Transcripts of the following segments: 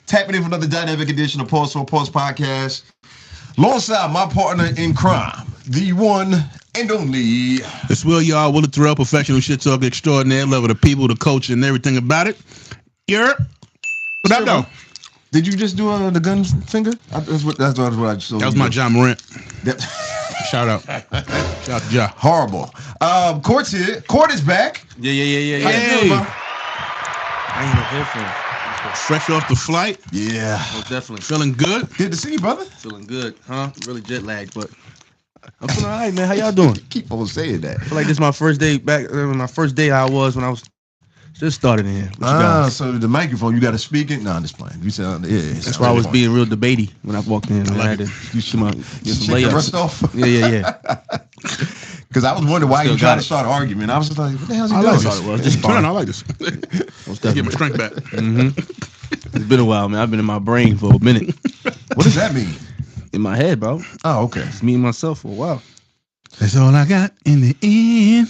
Tapping in for another dynamic edition of Pause for Pause podcast. Alongside my partner in crime, the one and only. It's Will, y'all. Will Terrell, professional shit talker extraordinaire. Love of the people, the culture, and everything about it. What up, though? Did you just do the gun finger? That's what I just saw. That was my John Morant. Shout out. Shout out to Ja. Horrible. Court's here. Court is back. Yeah. Hey. I ain't no headphones. Fresh off the flight. Yeah. Most definitely. Feeling good. Good to see you, brother. Feeling good, huh? Really jet lagged, but I'm feeling all right, man. How y'all doing? Keep on saying that. I feel like this is my first day back. My first day I was when I was just started in here. So the microphone, you got to speak it? No, I'm just playing. You said, yeah. That's why I was being real debatey when I walked in. I had to get some layups. Rust off? Yeah. Because I was wondering why you trying to start an argument. I was just like, what the hell is he doing? Just I like this. Get my strength back. It's been a while, man. I've been in my brain for a minute. What does that mean? In my head, bro. Oh, okay. It's me and myself for a while. That's all I got in the end.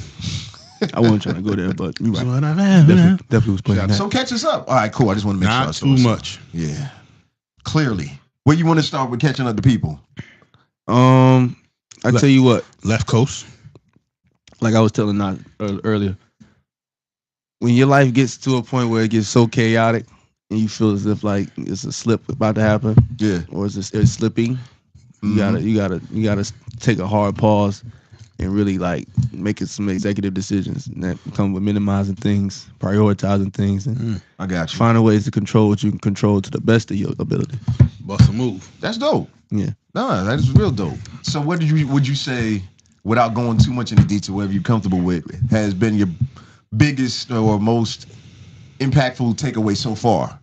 I wasn't trying to go there, but you right. What I've had. Definitely was playing that. So catch us up. All right, cool. I just want to make sure. Not too much. Yeah. Clearly. Where you want to start with catching up the people? I tell you what. Left coast. Like I was telling Nat earlier, when your life gets to a point where it gets so chaotic and you feel as if like it's a slip about to happen, or it's slipping, you gotta take a hard pause and really like making some executive decisions, and that come with minimizing things, prioritizing things, and I got you. Finding ways to control what you can control to the best of your ability. Bust a move. That's dope. Yeah. No, that is real dope. So what would you say, without going too much into detail, whatever you're comfortable with, has been your biggest or most impactful takeaway so far?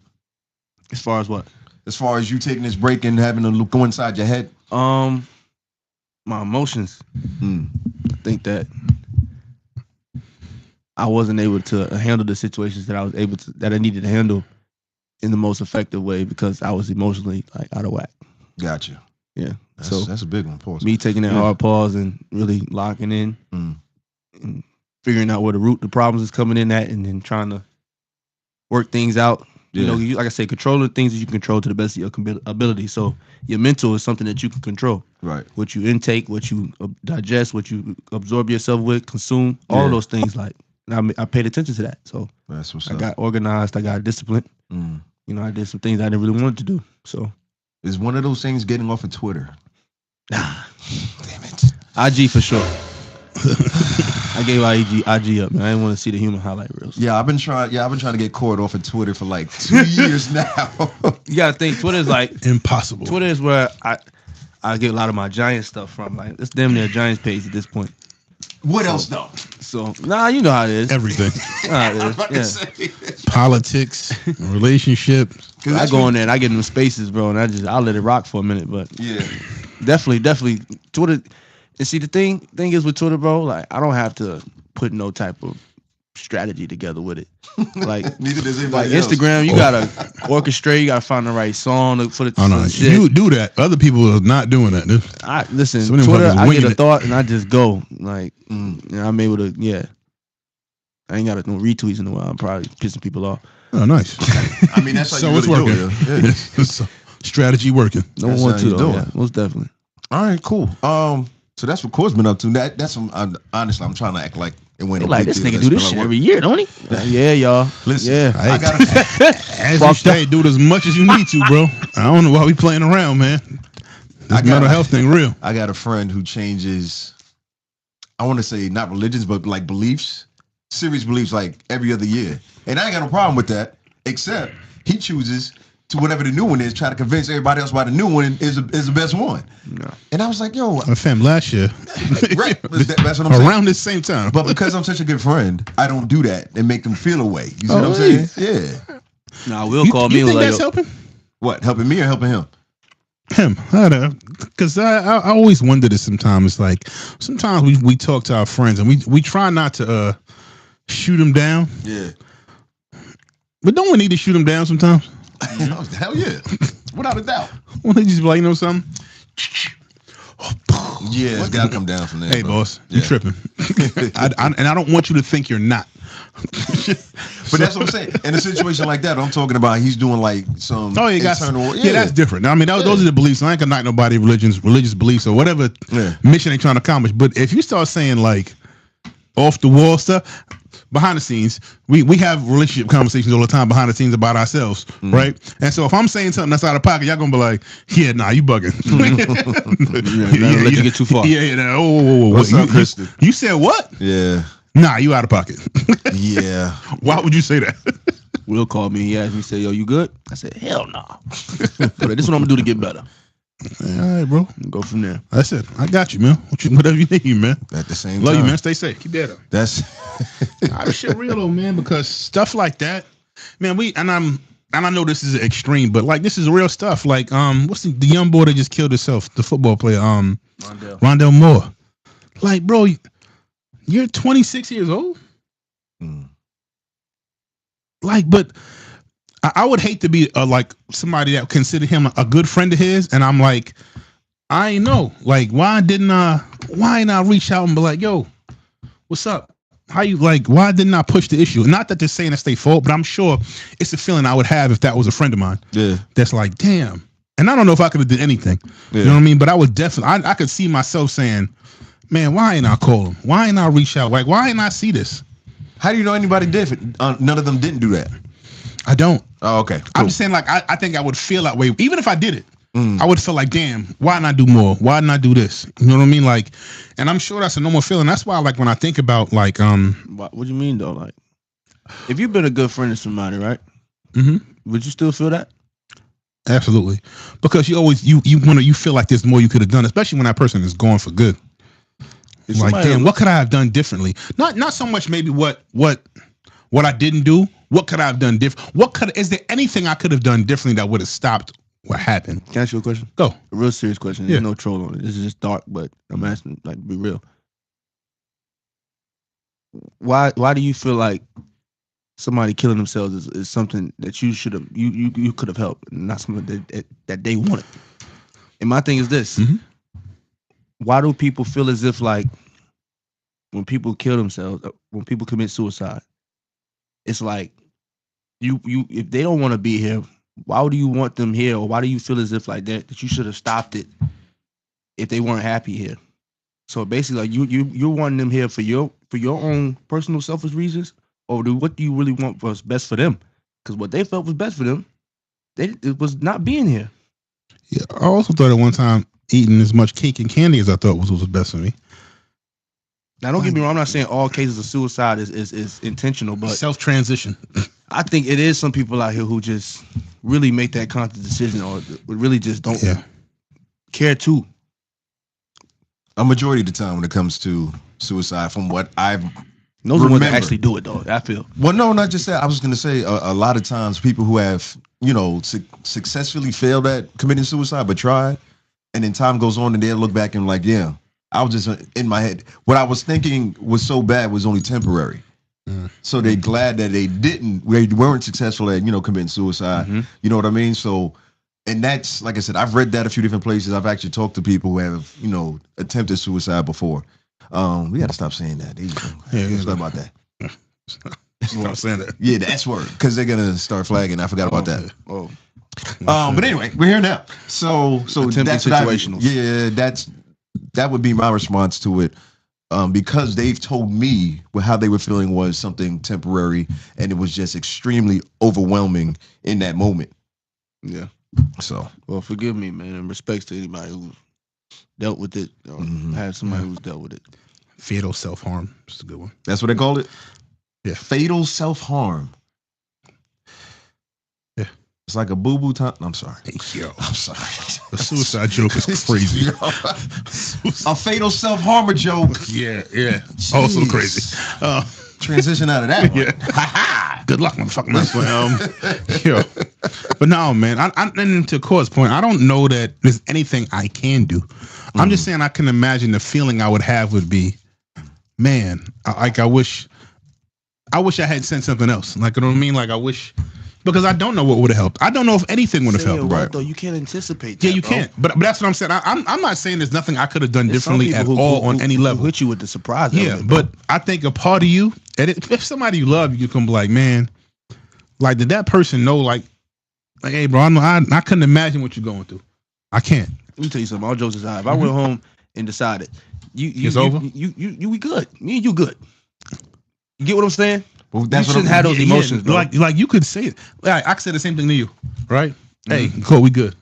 As far as what? As far as you taking this break and having to go inside your head? My emotions. I think that I wasn't able to handle the situations that I needed to handle in the most effective way because I was emotionally like out of whack. Gotcha. Yeah. That's a big one. Pause. Me taking that hard pause and really locking in and figuring out where the problems is coming in at, and then trying to work things out. Yeah. You know, like I say, control the things that you can control to the best of your ability. So your mental is something that you can control. Right. What you intake, what you digest, what you absorb yourself with, consume, all of those things. Like, I paid attention to that. So that's what's I got organized. I got disciplined. You know, I did some things I didn't really want to do. So is one of those things getting off of Twitter? Damn it. IG for sure. I gave IG up, man. I didn't want to see the human highlight reels. Yeah, I've been trying to get Court off of Twitter for like 2 years now. You gotta think Twitter is like impossible. Twitter is where I get a lot of my Giants stuff from. Like it's damn near a Giants page at this point. What else though? So you know how it is. Everything. Say. Politics, relationships. I go in there and I get in the spaces, bro, and I'll let it rock for a minute. But yeah, definitely Twitter. And see, the thing is with Twitter, bro, like I don't have to put no type of strategy together with it. Like neither does anybody else. Instagram, you gotta orchestrate, you gotta find the right song for the shit. You do that. Other people are not doing that. Listen, Twitter, I get a thought and I just go. Like I'm able to, I ain't got no retweets in a while. I'm probably pissing people off. Oh, nice. I mean, that's how so you it's really working. Do it. It's strategy working. No one wants to though. Yeah, most definitely. All right, cool. So that's what Court's been up to. That's honestly, I'm trying to act like it went. Like this nigga do this shit every year, don't he? Yeah, y'all. Listen, I got as you say, do it as much as you need to, bro. I don't know why we playing around, man. This mental health thing real. I got a friend who changes. I want to say not religions, but like beliefs, serious beliefs, like every other year. And I ain't got no problem with that, except he chooses to whatever the new one is, try to convince everybody else why the new one is the best one. No. And I was like, yo. Fam, last year. Right. That's what I'm saying. Around this same time. But because I'm such a good friend, I don't do that and make them feel away. You see what I'm saying? Yeah. Nah, Will call me. You think that's helping? What, helping me or helping him? Him. I don't know. Because I always wonder this sometimes. It's like, sometimes we talk to our friends and we try not to shoot them down. Yeah. But don't we need to shoot them down sometimes? Hell yeah. Without a doubt. Well, they just be like, you know something? Yeah, it's got to come down from there. Hey, bro. boss, you tripping? And I don't want you to think you're not. But that's what I'm saying. In a situation like that, I'm talking about he's doing like some internal. Yeah, that's different. I mean, those are the beliefs. I ain't gonna knock nobody religious beliefs or whatever mission they trying to accomplish. But if you start saying like off the wall stuff, behind the scenes, we have relationship conversations all the time behind the scenes about ourselves, right? And so if I'm saying something that's out of pocket, y'all gonna be like, yeah, nah, you bugging. Let you get too far. Whoa. What's up, Kristen? You said what? Yeah. Nah, you out of pocket. Yeah. Why would you say that? Will called me. He asked me, said, yo, you good? I said, hell no. Nah. This is what I'm gonna do to get better. All right, bro. Go from there. That's it. I got you, man. Whatever you need, man. At the same Love time. you, man. Stay safe. Keep that up. That's This shit real though, man, because stuff like that, man, I know this is extreme, but like this is real stuff. Like, what's the young boy that just killed himself, the football player, Rondell Moore. Like, bro, you're 26 years old. Like, but I would hate to be like somebody that considered him a good friend of his, and I'm like, I ain't know. Like, why ain't I reach out and be like, yo, what's up? How you like? Why didn't I push the issue? Not that they're saying it's their fault, but I'm sure it's a feeling I would have if that was a friend of mine. Yeah, that's like, damn. And I don't know if I could have did anything. Yeah. You know what I mean? But I would definitely. I could see myself saying, man, why ain't I call him? Why ain't I reach out? Like, why ain't I see this? How do you know anybody did? None of them didn't do that. I don't. Oh, okay. Cool. I'm just saying, like, I think I would feel that way, even if I did it. I would feel like, damn, why didn't I do more? Why didn't I do this? You know what I mean? Like, and I'm sure that's a normal feeling. That's why, like, when I think about, like, what do you mean though? Like, if you've been a good friend to somebody, right? Would you still feel that? Absolutely, because you always you feel like there's more you could have done, especially when that person is gone for good. It's like, damn, what could I have done differently? Not so much maybe what I didn't do. What could I have done different? Is there anything I could have done differently that would have stopped what happened? Can I ask you a question? Go. A real serious question. There's no troll on it. This is just dark, but I'm asking, like, be real. Why do you feel like somebody killing themselves is something that you should have you could have helped, not something that they wanted? And my thing is this: why do people feel as if like when people kill themselves, when people commit suicide, it's like you if they don't want to be here, why do you want them here, or why do you feel as if like that you should have stopped it if they weren't happy here? So basically, like you're wanting them here for your own personal selfish reasons, or what do you really want was best for them? Because what they felt was best for them, it was not being here. Yeah, I also thought at one time eating as much cake and candy as I thought was best for me. Now, don't get me wrong. I'm not saying all cases of suicide is intentional, but self-transition. I think it is some people out here who just really make that conscious decision, or really just don't care too. A majority of the time when it comes to suicide, from what I've those are the ones that actually do it, though. I feel. Well, no, not just that. I was going to say a lot of times people who have successfully failed at committing suicide, but tried, and then time goes on and they'll look back and like, yeah, I was just in my head. What I was thinking was so bad was only temporary. So they're glad that they weren't successful at committing suicide. You know what I mean? So. And that's, like I said, I've read that a few different places. I've actually talked to people who have, attempted suicide before. We got to stop saying that. Stop about that. Stop saying that. Yeah, the S word, because they're gonna start flagging. I forgot about that. But anyway, we're here now. So that's situational. That would be my response to it, because they've told me how they were feeling was something temporary, and it was just extremely overwhelming in that moment. Yeah. So, well, forgive me, man, and respects to anybody who dealt with it, or had somebody who's dealt with it. Fatal self-harm. That's a good one. That's what they called it? Yeah. Fatal self-harm. Yeah. It's like a boo-boo time. I'm sorry. Yo. I'm sorry. The suicide joke is crazy. A fatal self-harmer joke. Yeah. Also crazy. Transition out of that one. Yeah. Good luck, motherfucker. But no, man. And to Court's point, I don't know that there's anything I can do. I'm just saying I can imagine the feeling I would have would be, man, I wish I had sent something else. Like, you know what I mean? Like, I wish because I don't know what would have helped. I don't know if anything would have helped. Right. Though you can't anticipate. Yeah, you can't. But that's what I'm saying. I'm not saying there's nothing I could have done differently at all on any level. Hit you with the surprise. Yeah, but I think a part of you, and if somebody you love, you can be like, man, like did that person know? Like hey, bro, I couldn't imagine what you're going through. I can't. Let me tell you something. All jokes aside, if I went home and decided it's over, you we good. Me and you good. You get what I'm saying? Well, that's you shouldn't have those emotions, bro. Like you could say it. Like, I could say the same thing to you, right? Hey, Cole, we good.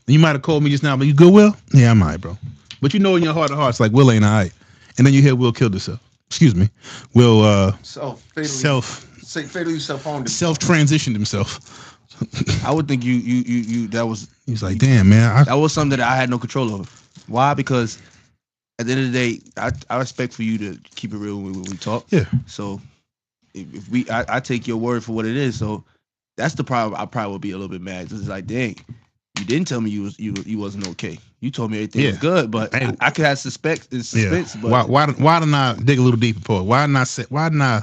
You might have called me just now, but you good, Will? Yeah, I'm all right, bro. But you know in your heart of hearts, like Will ain't all right. And then you hear Will killed himself. Excuse me. Will fatally self-transitioned himself. I would think you that was. He's like, damn, man. That was something that I had no control over. Why? Because at the end of the day, I expect for you to keep it real when we talk. Yeah. So if I take your word for what it is. So that's the problem. I probably would be a little bit mad. It's like, dang, you didn't tell me you wasn't okay. You told me everything was good, but hey, I could have suspense. Yeah. But why didn't I dig a little deeper for it? Why didn't I say? Why didn't I?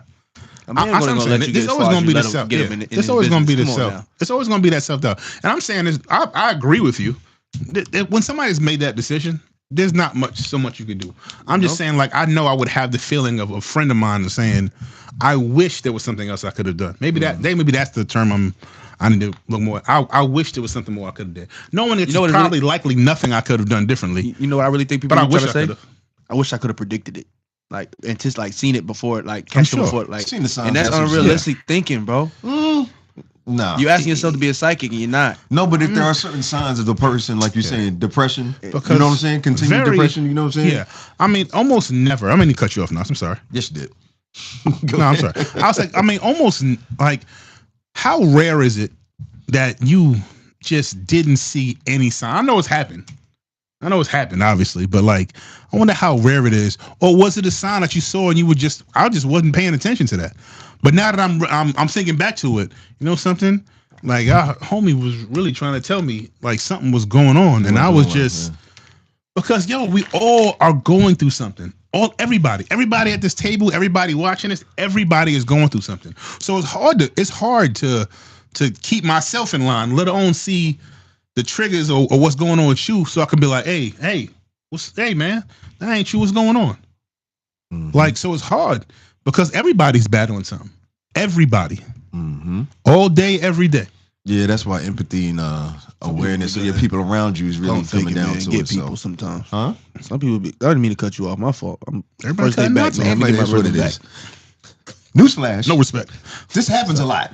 There's always going to be the self. It's always going to be the self. It's always going to be that self-doubt. And I'm saying this. I agree with you. When somebody's made that decision, there's not so much you can do. I'm just saying, like, I know I would have the feeling of a friend of mine saying, I wish there was something else I could have done. Maybe that's the term I need to look more. I wish there was something more I could have done. Knowing it's probably likely nothing I could have done differently. You know what I really think people are trying to say? I wish I could have predicted it. Like, and just like seen it before, like catch it before, like seen the signs, and that's unrealistic thinking, bro. No, you asking yourself to be a psychic and you're not. No, but if there are certain signs of the person, like you're saying, depression, because you know what I'm saying, continued depression, you know what I'm saying? Yeah, I mean, almost never. I'm gonna cut you off now. I'm sorry. Yes, you did. No, I'm sorry. I was like, I mean, almost like, how rare is it that you just didn't see any sign? I know it's happened, obviously, but like, I wonder how rare it is. Or was it a sign that you saw and I just wasn't paying attention to that? But now that I'm thinking back to it, you know something? Like, our homie was really trying to tell me like something was going on, and I was just because we all are going through something. Everybody at this table, everybody watching this, everybody is going through something. So it's hard to keep myself in line, let alone see the triggers or what's going on with you, so I can be like, hey, man, that ain't you. What's going on? Mm-hmm. Like, so it's hard because everybody's battling something. Everybody, all day, every day. Yeah, that's why empathy and awareness of your people around you is really coming down to get it. People sometimes, huh? Some people I didn't mean to cut you off. My fault. Everybody cutting back, man. Everybody knows what it is. Newsflash. No respect. This happens a lot.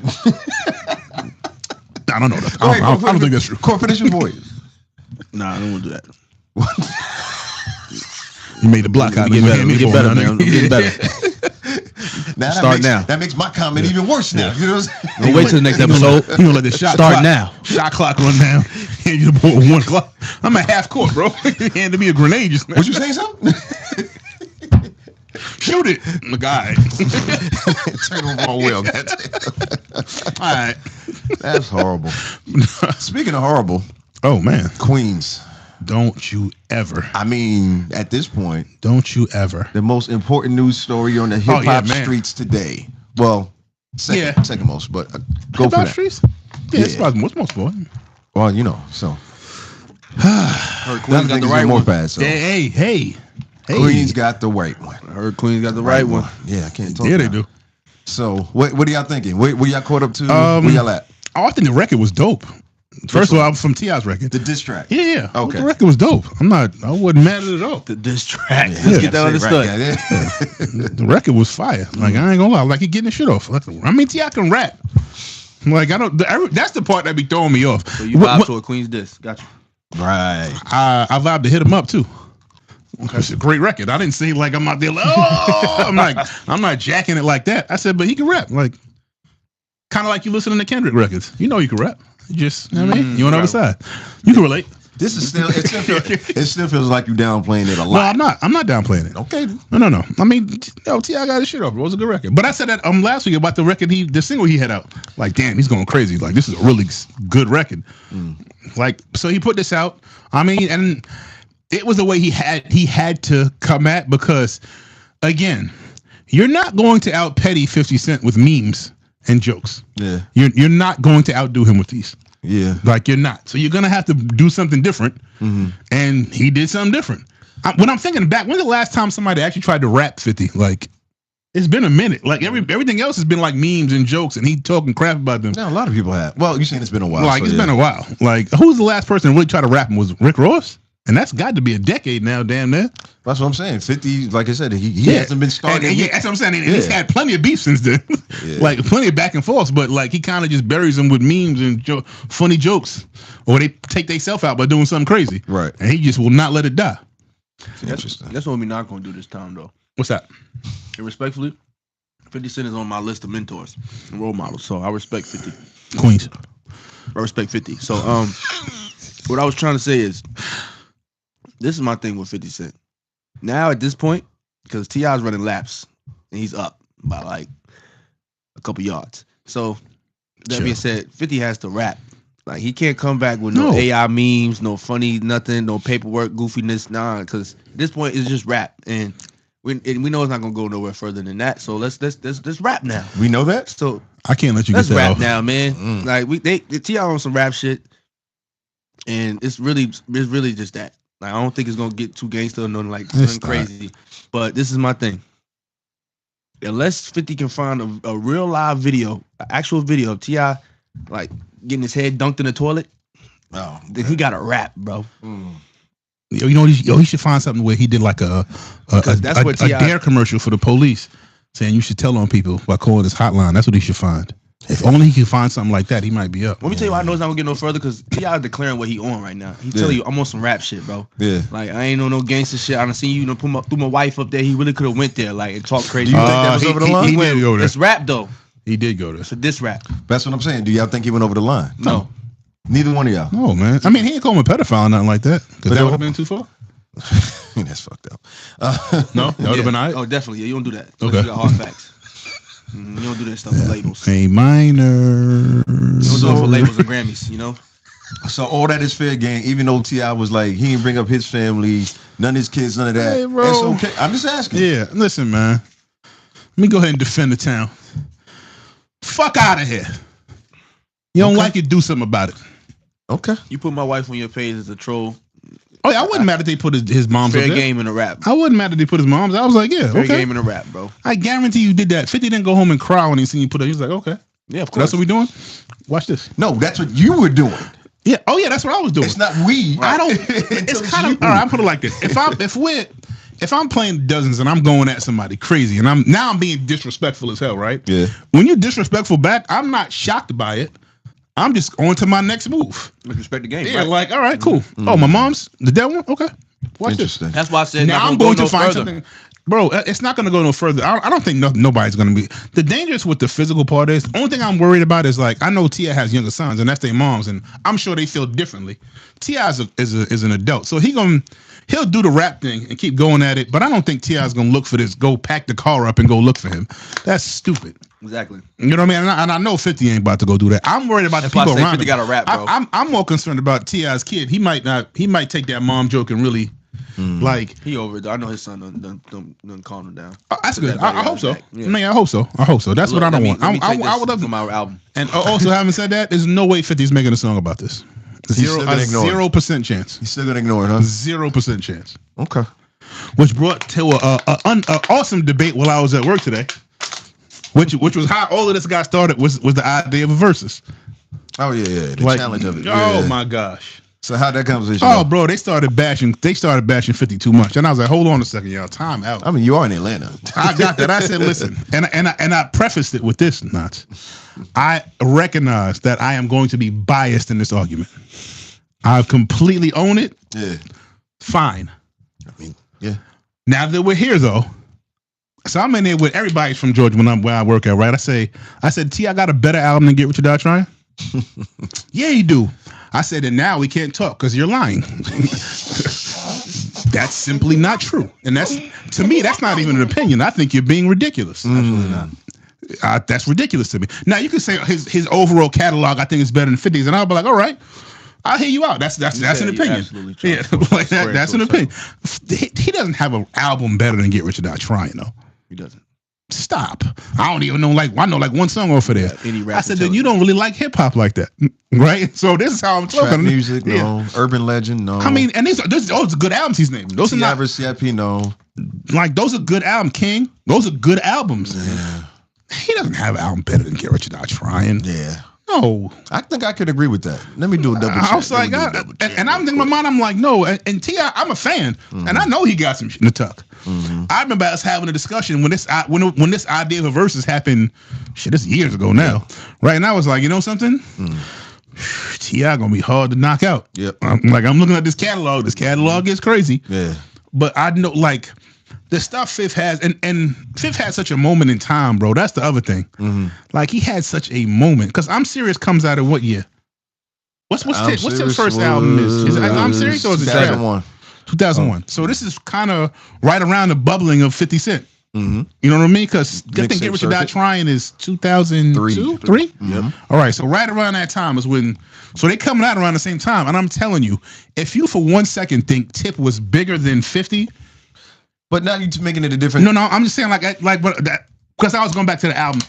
I don't know that. I don't think that's true. Court, finish your voice. Nah, I don't want to do that. You made the block out. Get better, man. I'm getting better. Now that makes my comment even worse now. You know what I'm saying? We'll wait till the next episode. You gonna let the shot clock run down. Hand you the ball at 1 o'clock. I'm at half court, bro. You handed me a grenade just now. Was you saying something? Shoot it, the guy. Turn the wrong way. All right. That's horrible. Speaking of horrible, oh man, Queens. Don't you ever. I mean, at this point, don't you ever. The most important news story on the hip hop streets today. Well, second most, but go for that. Streets? Yeah, it's probably most important. Well, you know, so. Heard Queens got the right one. Bad, so. Hey. Queens got the right one. I heard Queens got the right one. Yeah, I can't talk. Yeah, they do. So, what are y'all thinking? Where y'all caught up to? Where y'all at? I think the record was dope. First of all, I'm from T.I.'s record. The diss track. Yeah. Okay. The record was dope. I wasn't mad at it at all. The diss track. Let's get that understood. The record was fire. Like, I ain't gonna lie. Like, he getting the shit off. I mean, T.I. can rap. Like, that's the part that be throwing me off. So you vibe to a Queen's diss. Gotcha. Right. I vibe to hit him up too. That's a great record. I didn't say like I'm out there like, I'm not jacking it like that. I said, but he can rap. Like, kind of like you listening to Kendrick records. You know you can rap. Just, you know what I mean? You on the other side. You can relate. This is still, it still feels like you downplaying it a lot. No, I'm not downplaying it. Okay. No. I mean, T.I. got his shit off. It was a good record. But I said that last week about the record, the single he had out. Like, damn, he's going crazy. Like, this is a really good record. Like, so he put this out. I mean, and it was the way he had to come at, because, again, you're not going to out petty 50 Cent with memes and jokes. Yeah. You're not going to outdo him with these. Yeah. Like, you're not. So you're going to have to do something different. Mm-hmm. And he did something different. When I'm thinking back, when's the last time somebody actually tried to rap 50? Like, it's been a minute. Like, everything else has been like memes and jokes, and he talking crap about them. Yeah, a lot of people have. Well, you're saying it's been a while. Like, it's been a while. Like, who's the last person to really try to rap him? Was Rick Ross? And that's got to be a decade now, damn near. That's what I'm saying. 50, like I said, he hasn't been starting. Yeah, that's what I'm saying. And he's had plenty of beef since then. Like, plenty of back and forth, but like, he kind of just buries them with memes and funny jokes. Or they take themselves out by doing something crazy. Right. And he just will not let it die. Interesting. That's what we're not going to do this time, though. What's that? And respectfully, 50 Cent is on my list of mentors and role models, so I respect 50. Queens. I respect 50. So, what I was trying to say is, this is my thing with 50 Cent. Now at this point, because T.I.'s running laps, and he's up by like a couple yards. So, that being said, 50 has to rap. Like, he can't come back with no AI memes, no funny nothing, no paperwork goofiness, nah. Because at this point, it's just rap, and we know it's not gonna go nowhere further than that. So let's rap now. We know that. So I can't let you let's get that rap off. now, man. Like they T.I. on some rap shit, and it's really just that. Like, I don't think it's gonna get too gangster or nothing like nothing crazy. But this is my thing. Unless 50 can find a real live video, an actual video of T.I. like getting his head dunked in the toilet, then he got to rap, bro. You know, he should find something where he did like a dare commercial for the police, saying you should tell on people by calling this hotline. That's what he should find. If only he could find something like that, he might be up. Let me tell you why I know it's not gonna get no further, because T.I. declaring what he on right now. He tell you, I'm on some rap shit, bro. Yeah. Like, I ain't on no gangster shit. I done seen you threw my wife up there. He really could have went there, like, and talked crazy. Do you think that was over the line? He did go there. It's rap though. He did go there. It's a diss rap. That's what I'm saying. Do y'all think he went over the line? No. Neither one of y'all. No, man. I mean, he ain't call him a pedophile or nothing like that. Because that would have been too far. That's fucked up. No, that would have been all right. Oh, definitely. Yeah, you don't do that. Okay. You got hard facts. You don't do that stuff for labels. A minor. You don't do it for labels and Grammys, you know? So all that is fair game, even though T.I. was like, he didn't bring up his family, none of his kids, none of that. Hey, bro. It's okay. I'm just asking. Yeah, listen, man. Let me go ahead and defend the town. Fuck out of here. You don't like it, do something about it. Okay. You put my wife on your page as a troll. Oh, yeah, I wasn't mad that they put his mom's fair up there. game in a rap. I wasn't mad that they put his mom's. I was like, yeah, fair okay. game in a rap, bro. I guarantee you did that. 50 didn't go home and cry when he seen you put it. He was like, okay. Yeah, of course. That's what we doing? Watch this. No, that's what you were doing. Yeah. Oh, yeah, that's what I was doing. It's not we. I don't. It's kind of all right. I put it like this: if I'm playing dozens and I'm going at somebody crazy and I'm being disrespectful as hell, right? Yeah. When you're disrespectful back, I'm not shocked by it. I'm just on to my next move. Respect the game. Yeah, right? like all right, cool. Oh, my mom's the dead one. Okay, watch this. That's why I said Now I'm going to find something. Bro, it's not going to go no further. I don't think nobody's going to be. The dangerous with the physical part is, the only thing I'm worried about is, like, I know T.I. has younger sons, and that's their moms, and I'm sure they feel differently. T.I. is an adult, so he'll do the rap thing and keep going at it, but I don't think T.I. is going to look for this, go pack the car up and go look for him. That's stupid. Exactly. You know what I mean? And I know 50 ain't about to go do that. I'm worried about the people around 50 got a rap, bro. I'm more concerned about T.I.'s kid. He might take that mom joke and really... Like, he over it though. I know his son done calm him down. That's good. I hope so. Yeah. Man, I hope so. That's what I don't want. I would love from our album. And also, having said that, there's no way 50's making a song about this. 0% chance. He's still gonna ignore it, huh? 0% chance. Okay. Which brought to an awesome debate while I was at work today. Which was how all of this got started was the idea of a versus. Oh yeah. The challenge of it. Oh my gosh. So how'd that conversation go? Bro, they started bashing 50 too much. And I was like, hold on a second, y'all. Time out. I mean, you are in Atlanta. I got that. I said, listen, and I prefaced it with this, Knots. I recognize that I am going to be biased in this argument. I completely own it. Yeah. Fine. I mean, yeah. Now that we're here though, so I'm in there with everybody from Georgia where I work at, right? I said, T, I got a better album than Get Rich or Die Trying. Yeah, you do. I said, and now we can't talk because you're lying. That's simply not true. And to me, that's not even an opinion. I think you're being ridiculous. Absolutely not. That's ridiculous to me. Now, you can say his overall catalog, I think, is better than 50's. And I'll be like, all right, I'll hear you out. That's an opinion. Yeah, like that's an opinion. He doesn't have an album better than Get Rich or Die Trying, though. He doesn't. Stop. I don't even know, I know one song off of there. I said, then you don't really like hip hop like that. Right? So this is how I'm talking. Trap music, no. Urban legend, no. I mean, and those are good albums he's naming. Those are not CIP, no. Those are good albums, King. Those are good albums. Yeah. He doesn't have an album better than Get Rich or Die Trying. Yeah. No. I think I could agree with that. Let me do a double check. I was like, and I'm thinking in my mind, I'm like, no. And T.I., I'm a fan. And I know he got some shit in the tuck. I remember us having a discussion when this idea of a versus happened. Shit, this is years ago now, right? And I was like, you know something, T.I. gonna be hard to knock out. Yep. I'm looking at this catalog. This catalog gets crazy. Yeah. But I know the stuff Fifth has, and Fifth had such a moment in time, bro. That's the other thing. He had such a moment because I'm Serious comes out of what year? What's his first album? Is it I'm Serious or is it 2001? 2001. So this is kind of right around the bubbling of 50 Cent. You know what I mean? Because I think Get Rich or Die Trying is 2002, 3? Yep. All right, so right around that time is when. So they coming out around the same time, and I'm telling you, if you for 1 second think Tip was bigger than 50, but now you're making it a different. No, I'm just saying because I was going back to the album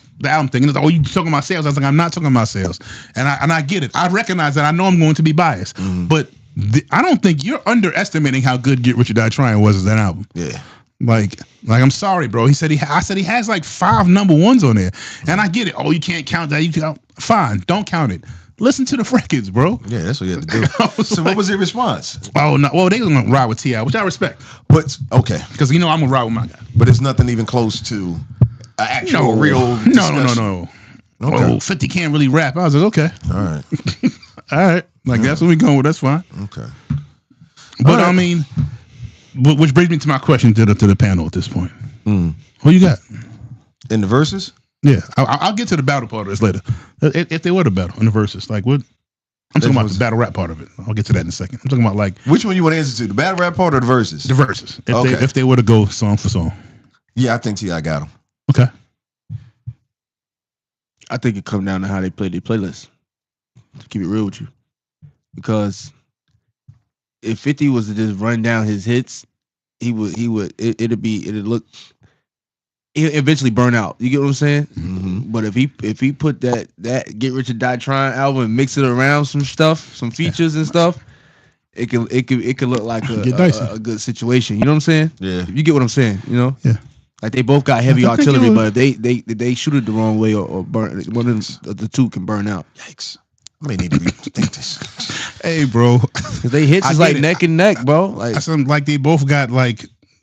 thing, and it's like, oh, you talking about sales? I was like, I'm not talking about sales, and I get it. I recognize that. I know I'm going to be biased, but. I don't think you're underestimating how good Get Rich or Die Trying was as that album. Yeah. I'm sorry, bro. I said he has 5 number ones on there. And I get it. Oh, you can't count that. Fine. Don't count it. Listen to the records, bro. Yeah, that's what you have to do. So what was their response? Oh, no. Well, they was going to ride with T.I., which I respect. But, okay. Because, I'm going to ride with my guy. But it's nothing even close to an actual real discussion. No. Okay. Oh, 50 can't really rap. I was like, okay. All right. All right. That's what we going with. That's fine. Okay. But I mean, which brings me to my question to the panel at this point. Who you got in the verses? Yeah, I'll get to the battle part of this later. If they were the battle in the verses, what? I'm talking about the battle rap part of it. I'll get to that in a second. I'm talking about which one you want to answer to, the battle rap part or the verses? The verses. If they were to go song for song. Yeah, I think T.I. got them. Okay. I think it comes down to how they play their playlist. To keep it real with you. Because if 50 was to just run down his hits, it'd eventually burn out. You get what I'm saying? But if he put that Get Rich or Die Trying album and mix it around some stuff, some features and stuff, it could look like a good situation. You know what I'm saying? Yeah. You get what I'm saying? You know? Yeah. Like they both got heavy artillery, but if they shoot it the wrong way or burn, one of the two can burn out. Yikes. I may need to rethink this. Hey, bro. Because they hits is neck and neck, bro. Like they both got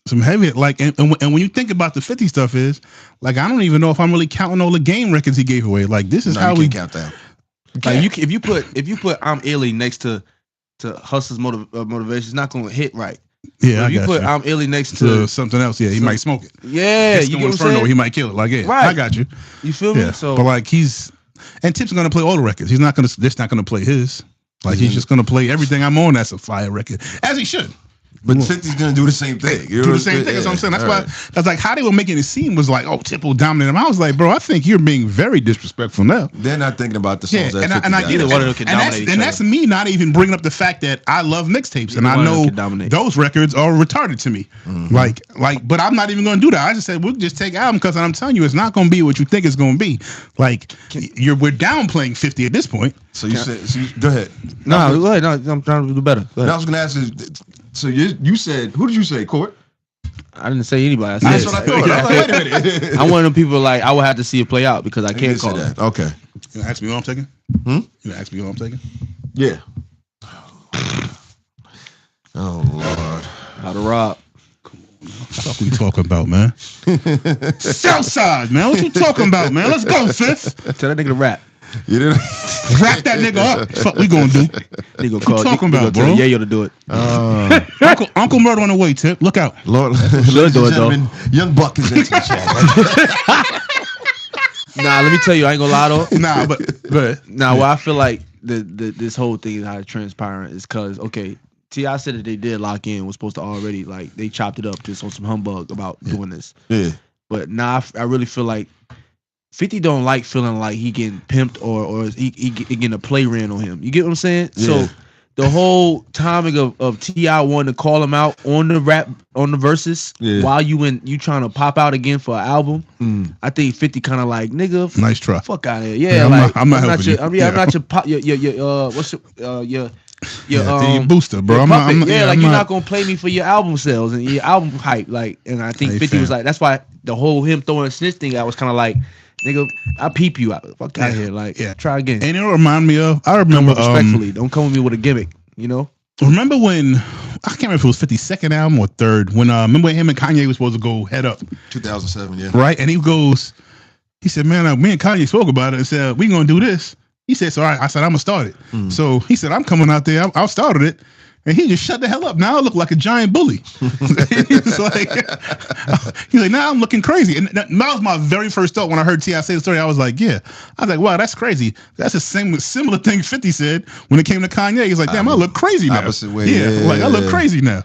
some heavy and when you think about the 50 stuff is I don't even know if I'm really counting all the game records he gave away. This is how we count that. If you put I'm Illy next to Hustler's Motivation, it's not going to hit right. Yeah, if you put I'm Illy next to something else, he might smoke it. Yeah, you get what I'm saying? He might kill it. Right. I got you. You feel me? So, but and Tip's gonna play all the records. He's not gonna play his. He's just gonna play everything I'm on. That's a fire record, as he should. But 50's gonna do the same thing. Do the same thing. That's what I'm saying. That's why. That's how they were making it seem was Tip will dominate him. I was like, bro, I think you're being very disrespectful now. They're not thinking about the songs. And I get it. And that's me not even bringing up the fact that I love mixtapes and I know those records are retarded to me. But I'm not even gonna do that. I just said we'll just take album because I'm telling you it's not gonna be what you think it's gonna be. We're downplaying 50 at this point. So you said, go ahead. No, go ahead. No, I'm trying to do better. I was gonna ask you. So you said, who did you say, Court? I didn't say anybody. That's what I thought. I was like, wait a minute. I'm one of them people I would have to see it play out because I can't call it. Okay. You gonna ask me who I'm taking? You gonna ask me who I'm taking? Yeah. Oh Lord. How to rob. Come on, what the fuck we talking about, man? Southside, man. What you talking about, man? Let's go, Fifth. Tell that nigga to rap. You didn't wrap that nigga up. Fuck we gonna do? Nigga call. What you talking about, bro? Yeah, you to do it. Uncle Murder on the way, Tip. Look out. Lord, ladies and gentlemen, Young Buck is into the chat. Nah, let me tell you, I ain't gonna lie though. Nah, but why I feel like this whole thing is how it's transparent is because T.I. said that they did lock in, was supposed to already they chopped it up just on some humbug about doing this. Yeah. But now I really feel like 50 don't like feeling like he getting pimped or he getting a play ran on him. You get what I'm saying? Yeah. So the whole timing of T.I. wanting to call him out on the verses while you trying to pop out again for an album. I think 50 kind of like, nigga, nice try. Fuck out of here. Yeah, I'm not your, I'm not your pop. What's your booster, bro. You're not gonna play me for your album sales and your album hype. Like, and I think 50 was like, that's why the whole him throwing a snitch thing, I was kind of like, nigga, I peep you out. Fuck out of here. Like, try again. And it'll remind me of, I remember respectfully, don't come with me with a gimmick, you know? Remember when, I can't remember if it was 50's second album or third, when remember when him and Kanye was supposed to go head up? 2007, yeah. Right? And he said, man, me and Kanye spoke about it and said, we gonna do this. He said, so all right. I said, I'm gonna start it. So he said, I'm coming out there, I started it. And he just shut the hell up. Now I look like a giant bully. He's like, now I'm looking crazy. And that was my very first thought when I heard T.I. say the story. I was like, wow, that's crazy. That's the same similar thing 50 said when it came to Kanye. He's like, damn, I look crazy now. Opposite way. Like I look crazy now.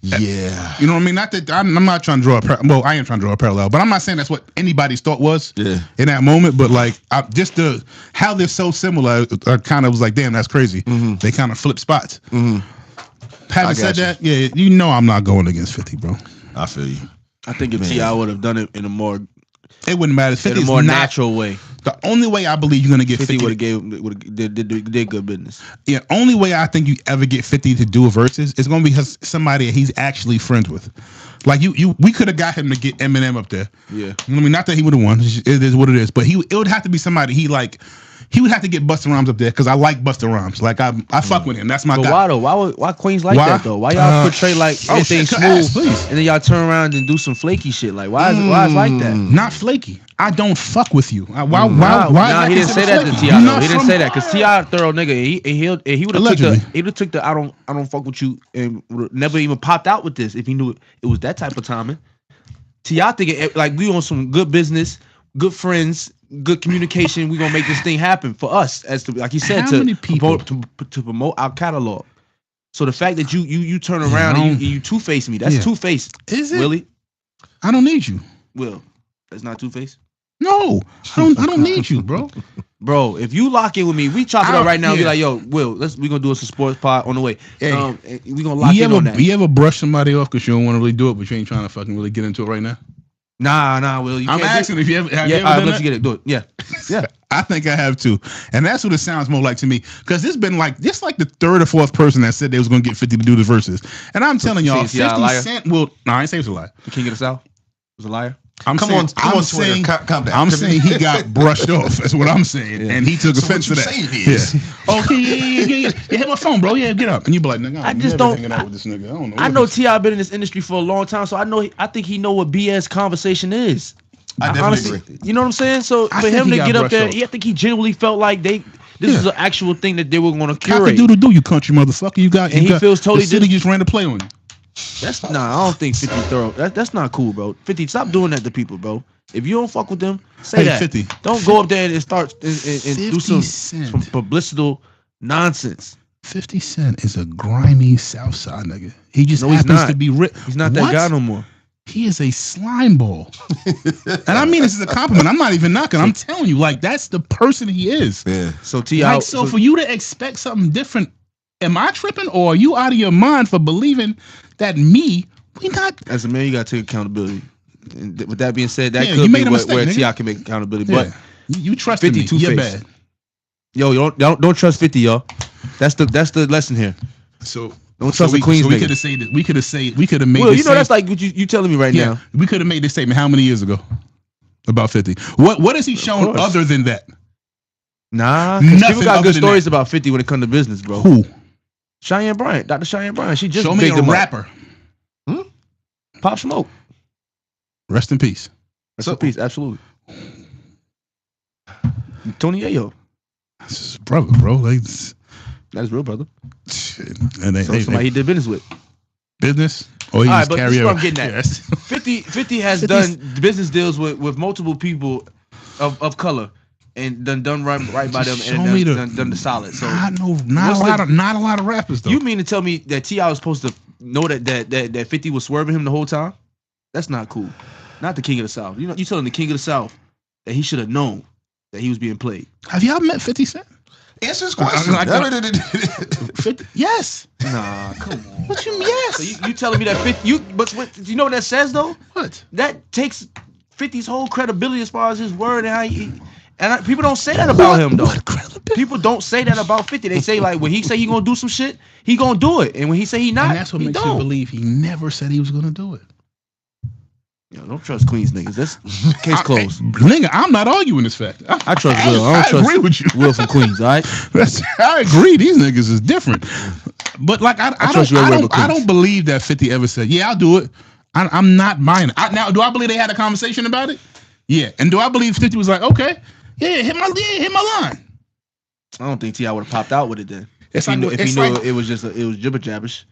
Yeah. You know what I mean? Not that I'm not trying to draw well, I am trying to draw a parallel, but I'm not saying that's what anybody's thought was in that moment. But like, how they're so similar, I kind of was like, damn, that's crazy. They kind of flip spots. Having said that, you know I'm not going against 50, bro. I feel you. I think if T.I. would have done it in a more, it wouldn't matter. 50 in a more natural way. The only way I believe you're gonna get 50 would have did good business. Yeah, only way I think you ever get 50 to do a versus is gonna be somebody that he's actually friends with. Like we could have got him to get Eminem up there. Yeah, I mean, not that he would have won. It is what it is. But it would have to be somebody he would have to get Busta Rhymes up there because I like Busta Rhymes. Like I fuck with him. That's my guy. But why though? Why Queens like that though? Why y'all portray like everything smooth and then y'all turn around and do some flaky shit? Like why is it like that? Not flaky. I don't fuck with you. Why? Nah, he didn't say that to T.I. though. He didn't say that because T.I. thorough nigga. He would have took the I don't fuck with you and never even popped out with this if he knew it was that type of timing. T.I. thinking like we on some good business, good friends, good communication. We gonna make this thing happen for us as to like he said to promote our catalog. So the fact that you turn around and you two-face me, that's two-face. Is it? Really? I don't need you. Will, that's not two-face? No, I don't need you, bro. Bro, if you lock in with me, we chop it up right now. Be like, yo, Will, we gonna do us a sports pod on the way. Hey, we gonna lock in on that. You ever brush somebody off because you don't want to really do it, but you ain't trying to fucking really get into it right now? Nah, Will. I'm asking if you ever. Have you ever I'll let you get it. Do it. Yeah. I think I have too, and that's what it sounds more like to me. Because it's been like the third or fourth person that said they was gonna get 50 to do the verses, and I'm telling y'all, 50 Cent will. No, I ain't say it's a lie. The King of the South was a liar. Come on, Twitter. Calm down. I'm saying he got brushed off. That's what I'm saying, and he took offense to that. Okay, yeah. Hit my phone, bro. Yeah, get up. And you be like, nigga, I just don't hang out with this nigga. I don't know. I know T.I. been in this industry for a long time, so I think he know what BS conversation is. I definitely agree. You know what I'm saying? So for him to get up there, I think he genuinely felt like this is an actual thing that they were going to curate. Do you country motherfucker? He feels totally. The city just ran to play on you. I don't think 50 thorough. That's not cool, bro. 50, stop doing that to people, bro. If you don't fuck with them, say that. 50. Don't go up there and start and do some publicity nonsense. 50 Cent is a grimy Southside nigga. He just happens to be rich. He's not that guy no more. He is a slime ball. And I mean this is a compliment. I'm not even knocking. I'm telling you, like, that's the person he is. Yeah. So T.I. So for you to expect something different, am I tripping or are you out of your mind for believing that we not? As a man, you gotta take accountability. And with that being said, that could be where T.I. can make accountability. Yeah. But you trust 50 too bad. Yo, don't trust 50, y'all. That's the lesson here. So don't trust the Queens. We could have said it. We could have made. Well, that's like what you telling me right now. We could have made this statement how many years ago about 50? What has he shown other than that? Nah, people got good stories about 50 when it comes to business, bro. Who? Cheyenne Bryant, Dr. Cheyenne Bryant. She just show me a rapper. Pop Smoke. Rest in peace. Rest in peace. Absolutely. Tony Ayo. That's his brother, bro. That's real brother. Shit. And somebody he did business with. Business? Or he all right, but this is what I'm getting at. Yes. 50 has done business deals with multiple people of color and done right by them and done the solid. So not a lot of rappers though. You mean to tell me that T.I. was supposed to know that 50 was swerving him the whole time? That's not cool. Not the King of the South. You telling the King of the South that he should have known that he was being played. Have y'all met 50 Cent? Answer his question. 50, yes. Nah, come on. What you mean? Yes. So you telling me that 50? But what, do you know what that says though? What? That takes 50's whole credibility as far as his word and how he. And people don't say that about him though. People don't say that about 50. They say like when he say he gonna do some shit, he gonna do it, and when he say he not, and that's what makes you believe he never said he was gonna do it. Yo, don't trust Queens niggas. That's case closed. Nigga, I'm not arguing this fact. I trust Will. I agree with you. Will from Queens. All right. I agree. These niggas is different. But like I don't believe that 50 ever said, "Yeah, I'll do it." I'm not buying it. Now, do I believe they had a conversation about it? Yeah. And do I believe 50 was like, "Okay, yeah, hit my line." I don't think T.I. would have popped out with it then. If he knew it was jibber jabbers.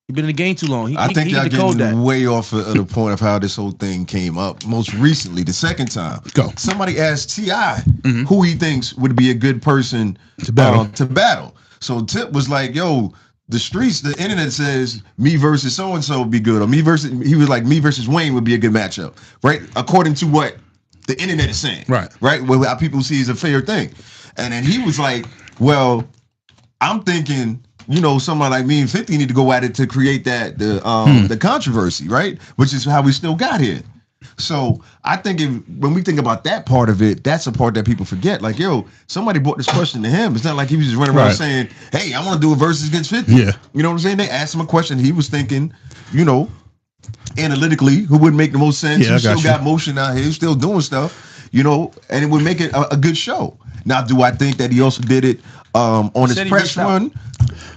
He's been in the game too long. I think y'all getting way off of the point of how this whole thing came up. Most recently, the second time, somebody asked T.I. who he thinks would be a good person to battle. So Tip was like, "Yo, the streets, the internet says me versus so and so would be good, or me versus." He was like, "Me versus Wayne would be a good matchup," right? According to what the internet is saying, right? What how people see is a fair thing, and then he was like, "Well, I'm thinking." You know, somebody like me and 50 need to go at it to create that the controversy, right? Which is how we still got here. So I think when we think about that part of it, that's a part that people forget. Like, yo, somebody brought this question to him. It's not like he was just running around saying, "Hey, I want to do a versus against 50." Yeah, you know what I'm saying? They asked him a question. He was thinking, you know, analytically, who would make the most sense? Who still got motion out here? Who's still doing stuff? You know, and it would make it a good show. Now, do I think that he also did it on his press run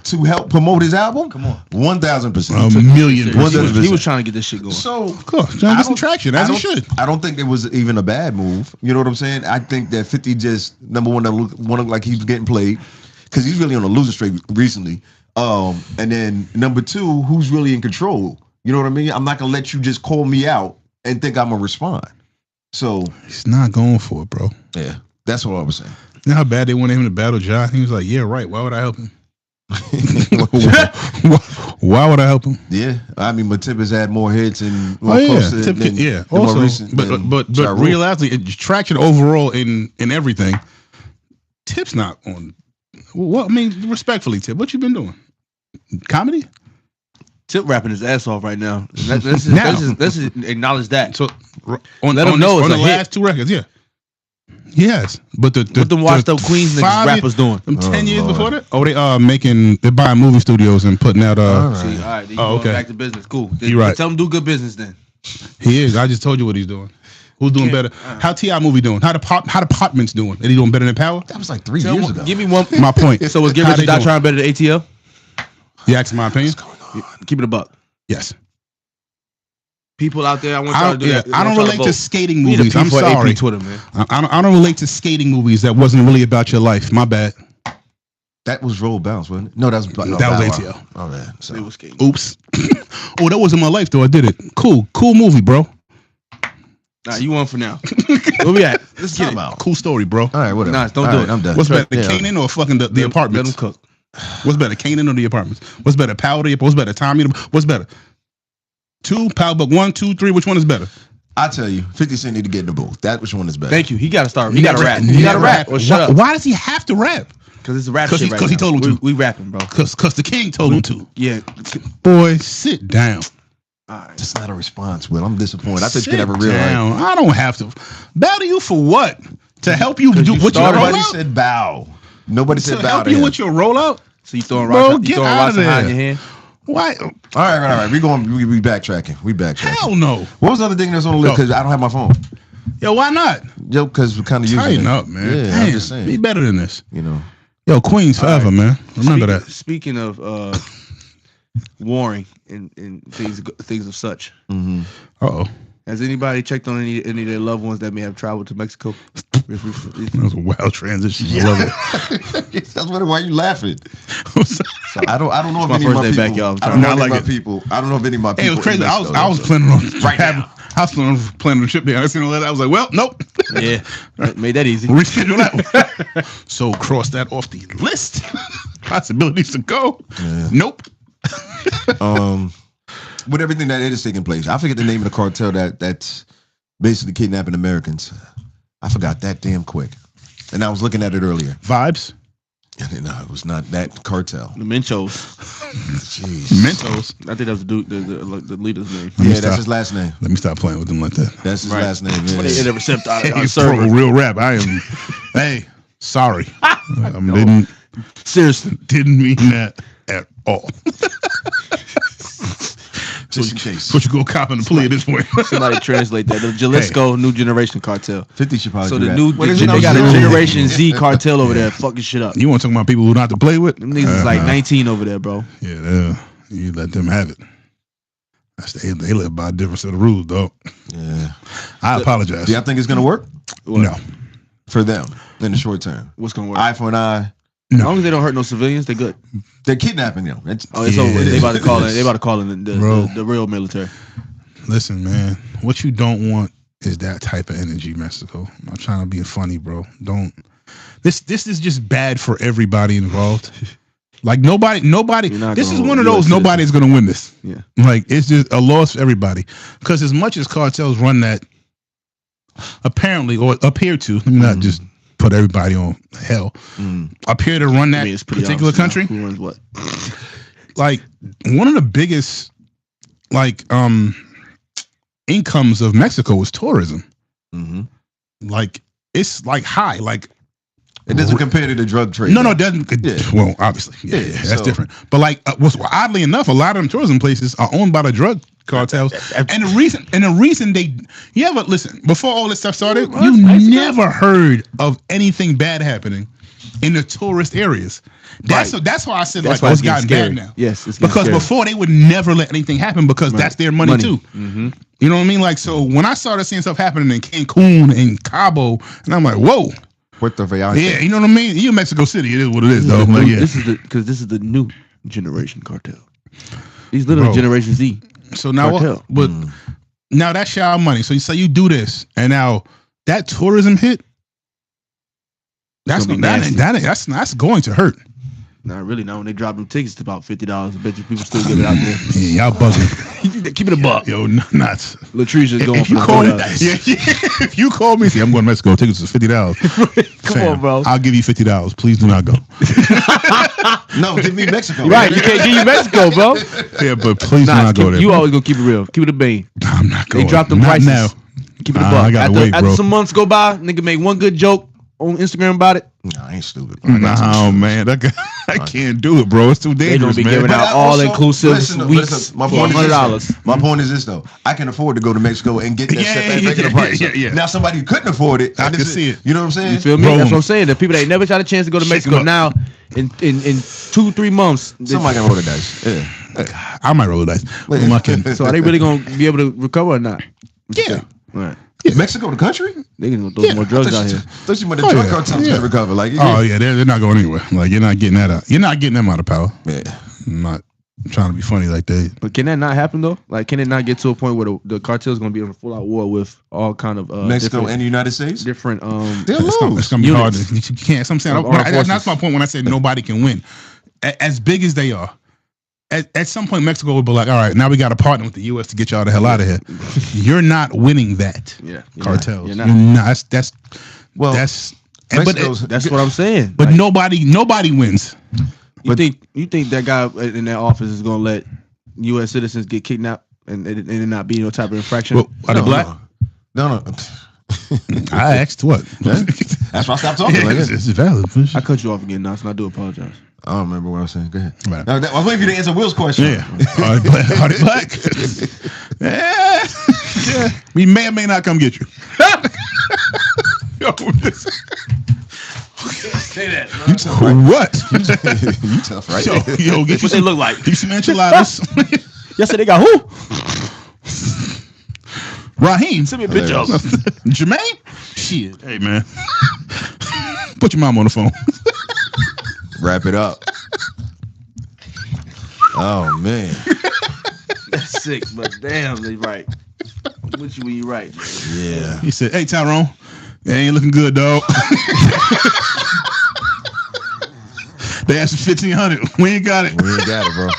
to help promote his album? Come on, 1,000%, a million. He was trying to get this shit going. So, of course, trying to get some traction as he should. I don't think it was even a bad move. You know what I'm saying? I think that 50 just number one, look like he's getting played because he's really on a losing streak recently. And then number two, who's really in control? You know what I mean? I'm not gonna let you just call me out and think I'm gonna respond. So he's not going for it, bro. Yeah, that's what I was saying. You know how bad they wanted him to battle Ja? He was like, "Yeah, right. Why would I help him? Why would I help him?" Yeah, I mean, but Tip has had more hits and also, but realistically, traction overall in everything. Tip's not on. Well, I mean, respectfully, Tip, what you been doing? Comedy? Tip rapping his ass off right now. Let's just acknowledge that. So let him know on the last two records, yeah. Yes, but what the washed up Queens niggas rappers doing? 10 years before that? Oh, they're buying movie studios and putting out. All right. Okay. Back to business. Cool. You're right. Tell him do good business then. He is. I just told you what he's doing. Who's doing better? How T.I. movie doing? How Department's doing? Are he doing better than Power? That was like 3 years ago. Give me one. My point. So was Get Rich or Die Trying better than ATL? You asking my opinion? What's going on? Keep it a buck. Yes. People out there, I want y'all to do that. I don't relate to skating movies. I'm sorry. Twitter, man. I don't relate to skating movies that wasn't really about your life. My bad. That was Roll Bounce, wasn't it? No, that was ATL. Oh man, so it was skating. Oops. Oh, that wasn't my life though. I did it. Cool movie, bro. Nah, you won for now. Where we at? Let's get it. Cool story, bro. All right, whatever. Nah, don't do it. I'm done. What's better, Kanan or fucking the apartments? Let them cook. What's better, Kanan or the apartments? What's better, Power? What's better, Tommy? What's better? 2, Power Book 1, 2, 3. Which one is better? I tell you, 50 Cent need to get in the booth. That which one is better? Thank you. He got to start. He got to rap. He got to rap. Or shut up. Why does he have to rap? Because it's a rap shit right now. Because he told him to. We rapping, bro. Because the king told him to. Yeah. Boy, sit down. All right. That's not a response, Will. I'm disappointed. I thought you could have a real life. I don't have to. Bow to you for what? To help you do what you rollout? Nobody said bow. Nobody said bow to help you with your rollout? So you throwing rocks behind your hand? Why? All right. We backtracking. We backtracking. Hell no. What was the other thing that's on the list? Because I don't have my phone. Yo, why not? Yo, because we're kind of using it. Tighten up, man. Yeah, damn, I'm just saying. Be better than this. You know. Yo, Queens forever, man. Remember that. Speaking of warring and things of such. Mm-hmm. Uh-oh. Has anybody checked on any of their loved ones that may have traveled to Mexico? That was a wild transition. Yeah. I love it. That's why you laughing. So I don't know if any of my people. I don't know if any of my people. Hey, it was crazy. I was planning on planning a trip there. I seen all that. I was like, well, nope. Yeah, made that easy. Reschedule that one. So cross that off the list. Possibilities to go. Yeah. Nope. With everything that is taking place, I forget the name of the cartel that's basically kidnapping Americans. I forgot that damn quick, and I was looking at it earlier. Vibes. No, it was not that cartel. The Menchos. Jeez. Mentos. I think that's the leader's name. Yeah, that's his last name. Let me stop playing with them like that. That's his last name. Yeah. They never sent out on Hey, server. bro, real rap. I am. Hey, sorry. Seriously. Didn't mean that at all. Just in case. But you go cop in the plea this way. Somebody translate that. The Jalisco New Generation Cartel. 50 should probably So do the that. new, they got a Generation Z cartel over there fucking shit up. You want to talk about people who not to play with? Them niggas is like 19 over there, bro. Yeah, you let them have it. They live by a different set of rules, dog. Yeah. I apologize. Do y'all think it's going to work? No. For them in the short term. What's going to work? Eye for an eye. As long as they don't hurt no civilians, they're good. They're kidnapping them. It's over. They about to call it. They about to call in the real military. Listen, man. What you don't want is that type of energy, Mexico. I'm not trying to be funny, bro. Don't. This is just bad for everybody involved. Like nobody. This is one of those. Nobody's gonna win this. Yeah. Like it's just a loss for everybody. Because as much as cartels run that, apparently or appear to, not just put everybody on hell. Appear to run that particular country. Who runs what? Like one of the biggest, incomes of Mexico is tourism. Like it's like high. Like it doesn't compare to the drug trade. No, it doesn't. Well, obviously, that's different. But oddly enough, a lot of them tourism places are owned by the drug cartels. And the reason you ever listen before all this stuff started, you never heard of anything bad happening in the tourist areas. That's why I said it's gotten bad now. Yes, it's because before they would never let anything happen because that's their money too. Mm-hmm. You know what I mean? Like so, when I started seeing stuff happening in Cancun and Cabo, and I'm like, whoa. Puerto Vallarta. Yeah, you know what I mean? You in Mexico City, it is what it is, though. Like, yeah. This is the new generation cartel. These little Generation Z. So now cartel. But now that's y'all money. So you do this, and now that tourism hit, that's going to hurt. Not really. Now when they drop them tickets to about $50, I bet you people still give it out there. Yeah, y'all buzzing. Keep it a buck. Yo, nuts. Latricia's going for $40. If you call me, I'm going to Mexico. Tickets is $50. Come on, bro. I'll give you $50. Please do not go. No, give me Mexico. Right, you can't give you Mexico, bro. Yeah, but please do not go there. You always gonna keep it real. Keep it a bane. I'm not going. They dropped them prices. Now. Keep it a buck. I gotta wait, after some months go by, nigga make one good joke on Instagram about it. No, I ain't stupid. No, man, I can't do it, bro. It's too dangerous, they man. giving out all inclusive suites for $100. My point is this though: I can afford to go to Mexico and get that shit at regular price. Yeah. Now somebody who couldn't afford it, I can see it. You know what I'm saying? You feel me? Bro. That's what I'm saying. The people that never had a chance to go to Mexico now, in 2-3 months, somebody can roll the dice. Yeah. I might roll the dice. Who am I kidding? So are they really gonna be able to recover or not? Yeah. All right. Yeah. Mexico, the country? They can throw more drugs out here. Those the drug cartels can recover. Like, they're not going anywhere. Like you're not getting that out. You're not getting them out of power. Yeah. I'm not trying to be funny like that. But can that not happen though? Like, can it not get to a point where the cartel is going to be in a full-out war with all kind of Mexico and the United States? Different. It's going to be hard. You can't. I'm saying that's my point when I said nobody can win. As big as they are. At some point, Mexico will be like, all right, now we got to partner with the U.S. to get y'all the hell out of here. You're not winning that. Yeah, cartels. You're not. That's what I'm saying. But like, nobody wins. You think that guy in that office is gonna let U.S. citizens get kidnapped and there not be no type of infraction? Well, are they black? No. I asked what? That's why I stopped talking. Like it's valid. I cut you off again, Nas, and I do apologize. I don't remember what I was saying. Go ahead. Right. Now, I was waiting for you to answer Will's question. Yeah. Are they black? Yeah. We may or may not come get you. Say that. You tough, right? What? You tough, right? Yo, get what they look like. Get you some enchiladas. Yesterday they got who? Raheem. Send me a picture of Jermaine? Shit. Hey, man. Put your mom on the phone. Wrap it up. Oh, man. That's sick, but damn, they right. I'm with you when you right. Yeah. He said, hey, Tyrone. Yeah, ain't looking good, dog. They asked for 1,500. We ain't got it. We ain't got it, bro.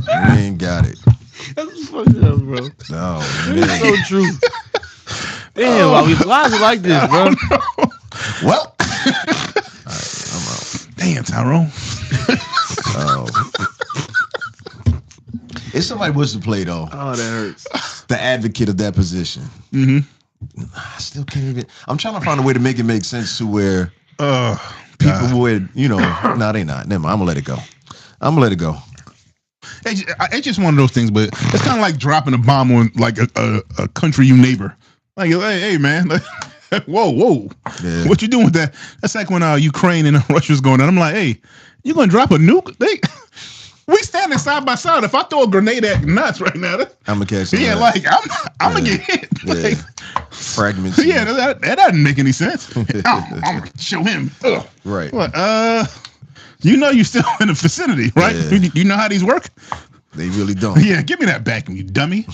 We ain't got it. That's fucked up, bro. No, man. man. So true. Damn, why is it like this, bro? Well, Damn, Tyrone. If somebody was to play though, Oh, that hurts. the advocate of that position. I still can't even. I'm trying to find a way to make it make sense to where people would, no, they not. Never mind. I'm gonna let it go. It's just one of those things, but it's kind of like dropping a bomb on like a country you neighbor. Like, hey man, whoa, yeah. What you doing with that? That's like when Ukraine and Russia's going on. I'm like, hey, you gonna drop a nuke? We standing side by side. If I throw a grenade at nuts right now, I'm gonna catch it. Yeah, like I'm gonna get hit. Like, fragments. Yeah, that doesn't make any sense. I'm gonna show him. Ugh. Right. What? You're still in the vicinity, right? Yeah. You know how these work? They really don't. Yeah, give me that back, you dummy.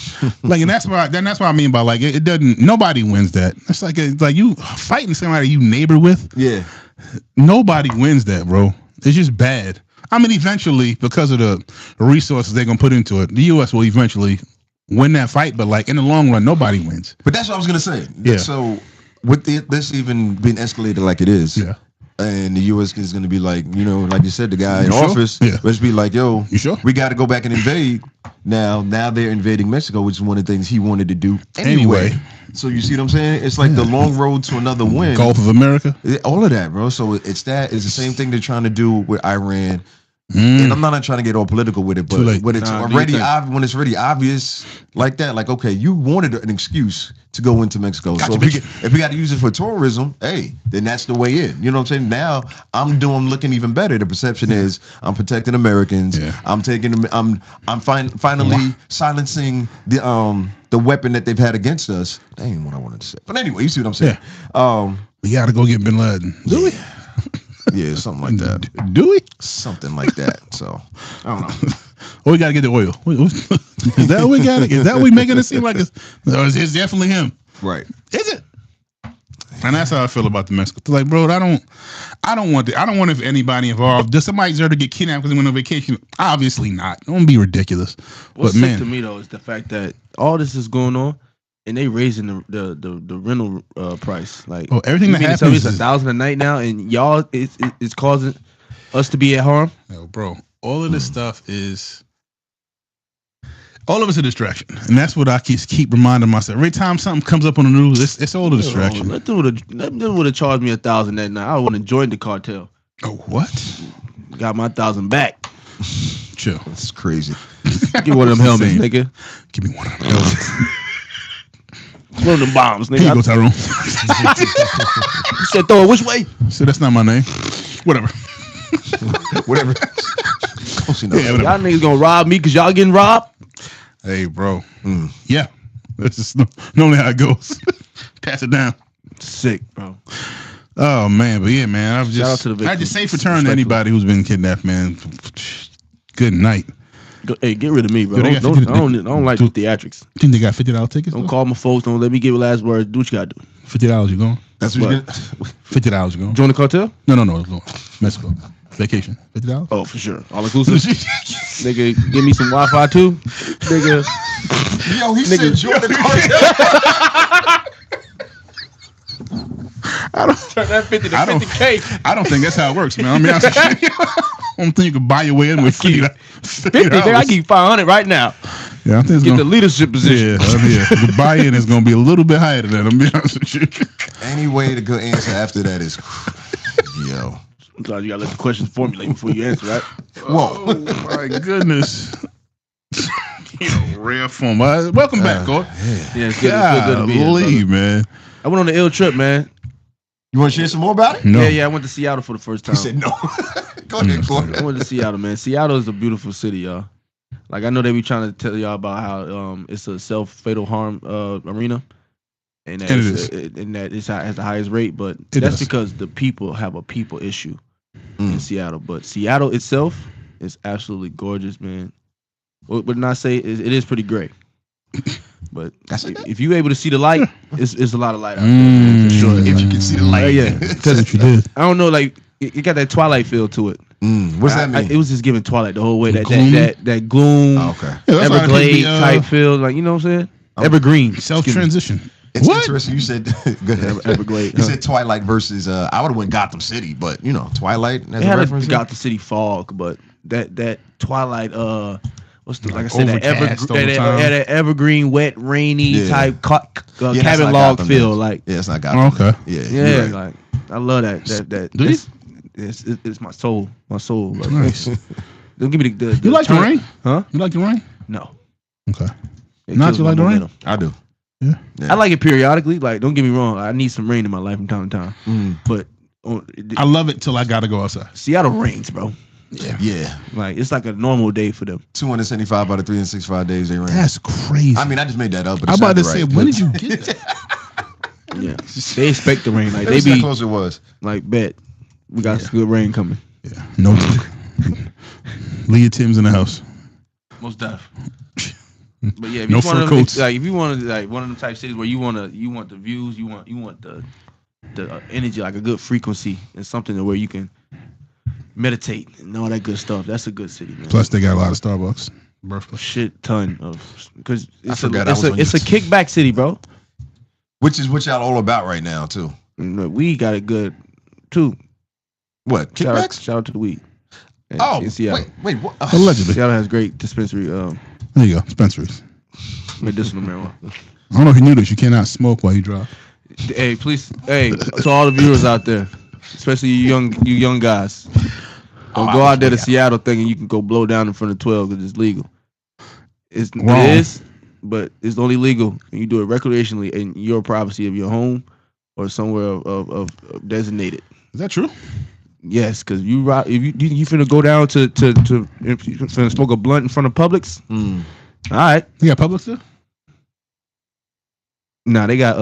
Like, and that's what I mean by like it doesn't. Nobody wins that. It's like you fighting somebody you neighbor with. Yeah. Nobody wins that, bro. It's just bad. I mean, eventually, because of the resources they're gonna put into it, the U.S. will eventually win that fight. But like in the long run, nobody wins. But that's what I was gonna say. Yeah. So with this even being escalated like it is, yeah. And the U.S. is going to be like, like you said, the guy in office, let's be like, yo, you sure? We got to go back and invade. Now they're invading Mexico, which is one of the things he wanted to do anyway. So you see what I'm saying? It's like the long road to another win. Gulf of America. All of that, bro. So it's the same thing they're trying to do with Iran. And I'm not trying to get all political with it, but when it's already obvious like that, like, okay, you wanted an excuse to go into Mexico. So if we got to use it for tourism, hey, then that's the way in. You know what I'm saying? Now I'm looking even better. The perception is I'm protecting Americans. Yeah. I'm finally silencing the weapon that they've had against us. That ain't what I wanted to say. But anyway, you see what I'm saying? Yeah. We gotta go get Bin Laden. Do we? Yeah, something like that. Do we? Something like that. So I don't know. Well, we gotta get the oil. Is that what we got? Is that what we making it seem like it's definitely him? Right. Is it? And that's how I feel about the Mexico. Like, bro, I don't want if anybody involved. Does somebody deserve to get kidnapped because they went on vacation? Obviously not. Don't be ridiculous. What's sick to me though is the fact that all this is going on. And they raising the rental price. Like, everything that happens is $1,000 a night now, and y'all it's causing us to be at harm. No, bro. All of this stuff is all of it's a distraction, and that's what I keep reminding myself. Every time something comes up on the news, it's all a distraction. That dude would have charged me $1,000 that night. I would have joined the cartel. Oh, what? Got my $1,000 back. Chill. That's crazy. Give one of them helmets, nigga. Give me one of them helmets. One of them bombs, nigga. Here you go, Tyrone. You said throw it which way? So that's not my name. Whatever. Whatever. Yeah, y'all niggas gonna rob me because y'all getting robbed? Hey, bro. Yeah. That's just normally how it goes. Pass it down. Sick, bro. Oh, man. But yeah, man. I just safe return to anybody who's been kidnapped, man. Good night. Hey, get rid of me, bro. I don't like the theatrics. Think they got $50 tickets? Don't call my folks. Don't let me give last words. Do what you gotta do. $50 you going? That's what you $50 you going? Join the cartel? No. Mexico. Vacation. $50? Oh, for sure. All inclusive. Nigga, give me some Wi-Fi too. Nigga. Yo, he said join the cartel. I don't turn that 50 to 50K. I don't think that's how it works, man. I mean, I don't think you can buy your way in with $50. I give you 500 right now. Yeah, I think get the leadership position. Yeah. The buy-in is going to be a little bit higher than that. I'm being honest with you. Any way to go answer after that is, yo. Sometimes you got to let the questions formulate before you answer, right? Whoa. Oh, my goodness. Rare form. Welcome back, Gord. Yeah, it's good to be here, man. I went on the ill trip, man. You want to share some more about it? No. Yeah. I went to Seattle for the first time. He said no. Go ahead, Gordon. I went to Seattle, man. Seattle is a beautiful city, y'all. Like, I know they be trying to tell y'all about how it's a self-fatal harm arena. And that it has the highest rate, but that's because the people have a people issue in Seattle. But Seattle itself is absolutely gorgeous, man. Would not say it is pretty great. But if you're able to see the light, it's a lot of light out there. For sure. If you can see the light. Yeah. Because I don't know, like, it got that Twilight feel to it. What's that mean? It was just giving Twilight the whole way. That gloom, okay. Everglade type feel. Like, you know what I'm saying? Evergreen. Self-transition. It's What? interesting. You said go ahead. Everglades. You said Twilight versus. I would have went Gotham City, but Twilight as It a had reference. a Gotham City fog, but that Twilight, what's the like I said, Overcast all the time. that evergreen, wet, rainy type that's cabin not log Gotham, feel. then. Like it's not Gotham. Okay. Yeah. yeah, You're right. like I love that. Do you? It's my soul. Like, Nice. don't give me the You like the rain? huh? You like the rain? No. Okay. It Not kills you my like the rain? momentum. I do. Yeah. I like it periodically. Like, don't get me wrong. I need some rain in my life from time to time. But I love it till I gotta go outside. Seattle rains, bro. Yeah. Like, it's like a normal day for them. 275 out of 365 days they rain. That's crazy. I mean, I just made that up. But I'm it's about to not say, right. when did you get that? Yeah. They expect the rain. Like, That's they how be close it was. like, bet. We got some good rain coming. Yeah. No joke. Leah Tim's in the house. Most def. But yeah, if No you want fur to, coats. like, if you want to, like, one of them type cities where you want the views, you want the energy, like a good frequency and something where you can meditate and all that good stuff. That's a good city, man. Plus, they got a lot of Starbucks. Birthplace. Shit ton of, because it's forgot I was on it's a YouTube. kickback city, bro. Which is what y'all all about right now, too. And we got it good too. What? Kickbacks? Shout out to the weed. Oh, in Seattle. wait. What? Allegedly. Seattle has great dispensary, There you go. Spencer's. medicinal marijuana. I don't know if you knew this. You cannot smoke while you drive. Hey, please, to all the viewers out there, especially you young guys, don't go out there to Seattle thinking you can go blow down in front of 12 because it's legal. It is, but it's only legal when you do it recreationally in your privacy of your home or somewhere of designated. Is that true? Yes, because you finna go down to if you finna smoke a blunt in front of Publix. All right, You got Publix there? nah, they got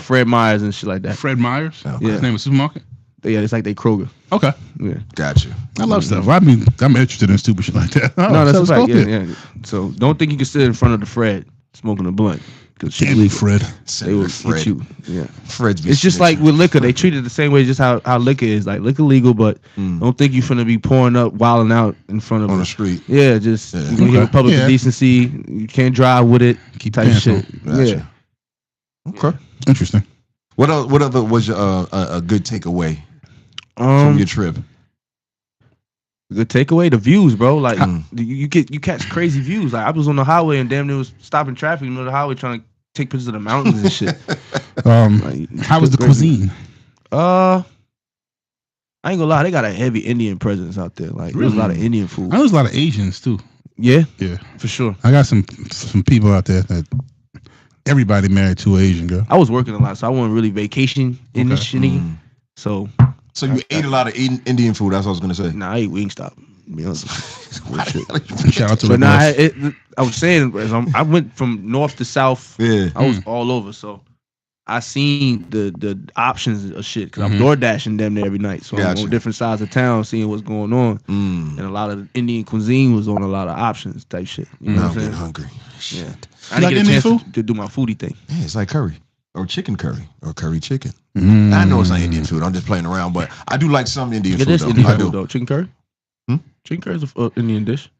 Fred Meyers and shit like that. Fred Meyers? Okay. Yeah. His name is supermarket? Yeah, it's like they Kroger. Okay. Yeah. Gotcha. I love stuff. I mean, I'm interested in stupid shit like that. Oh, No, that's a let's fact. go Yeah, there. yeah. So don't think you can sit in front of the Fred smoking a blunt because Damn you, Fred. they will Fred. get you. Yeah, Fred's be it's just snitching. like with liquor. They treat it the same way, just how liquor is. Like liquor legal, but don't think you're finna be pouring up, wilding out in front of on them. the street. Yeah, just Yeah. you gonna give Okay. a public Yeah. decency. You can't drive with it. Keep Type pants shit. on. Gotcha. Okay. Interesting. What other was your a good takeaway Yeah. from your trip? Good takeaway, the views, bro. Like Mm. you catch crazy views. Like I was on the highway and damn near was stopping traffic in the middle of the highway trying to take pictures of the mountains and shit. Like, How was the cuisine? I ain't gonna lie, they got a heavy Indian presence out there. Like there's a lot of Indian food. I know there's a lot of Asians too. Yeah, Yeah. for sure. I got some people out there that everybody married to an Asian girl. I was working a lot, so I wasn't really vacation in this shit. So So you ate a lot of Indian food. That's what I was gonna say. nah, I ate Wingstop. To be honest. Shout out to But the nah, boss. I was saying I went from north to south. Yeah. I was all over, so I seen the options of shit because I'm Mhm. door dashing them there every night. So I'm Gotcha. on different sides of town, seeing what's going on, and a lot of the Indian cuisine was on a lot of options type shit. You know Now what I'm I'm getting saying? hungry. Shit. Yeah. I You like didn't get a Indian chance food? to do my foodie thing. Yeah, it's like curry or chicken curry or curry chicken. Mm. I know it's not Indian food. I'm just playing around, but I do like some Indian It food. is Though. Indian I food do. though. Chicken curry. Chicken curry is an Indian dish.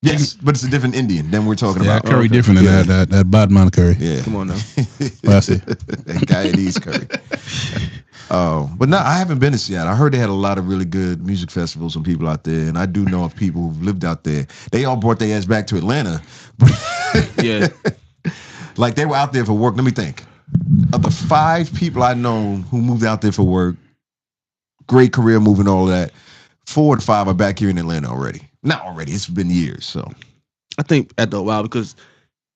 Yes, but it's a different Indian than we're talking Yeah, about. curry okay. different than Yeah. that Badman curry. Yeah. Come on now. Classy. That Guyanese curry. Oh, but no, I haven't been to Seattle. I heard they had a lot of really good music festivals and people out there, and I do know of people who've lived out there. They all brought their ass back to Atlanta. Yeah. Like they were out there for work. Let me think. Of the 5 people I know who moved out there for work, great career move and all that, 4 to 5 are back here in Atlanta already. Not already. It's been years. So I think after a while because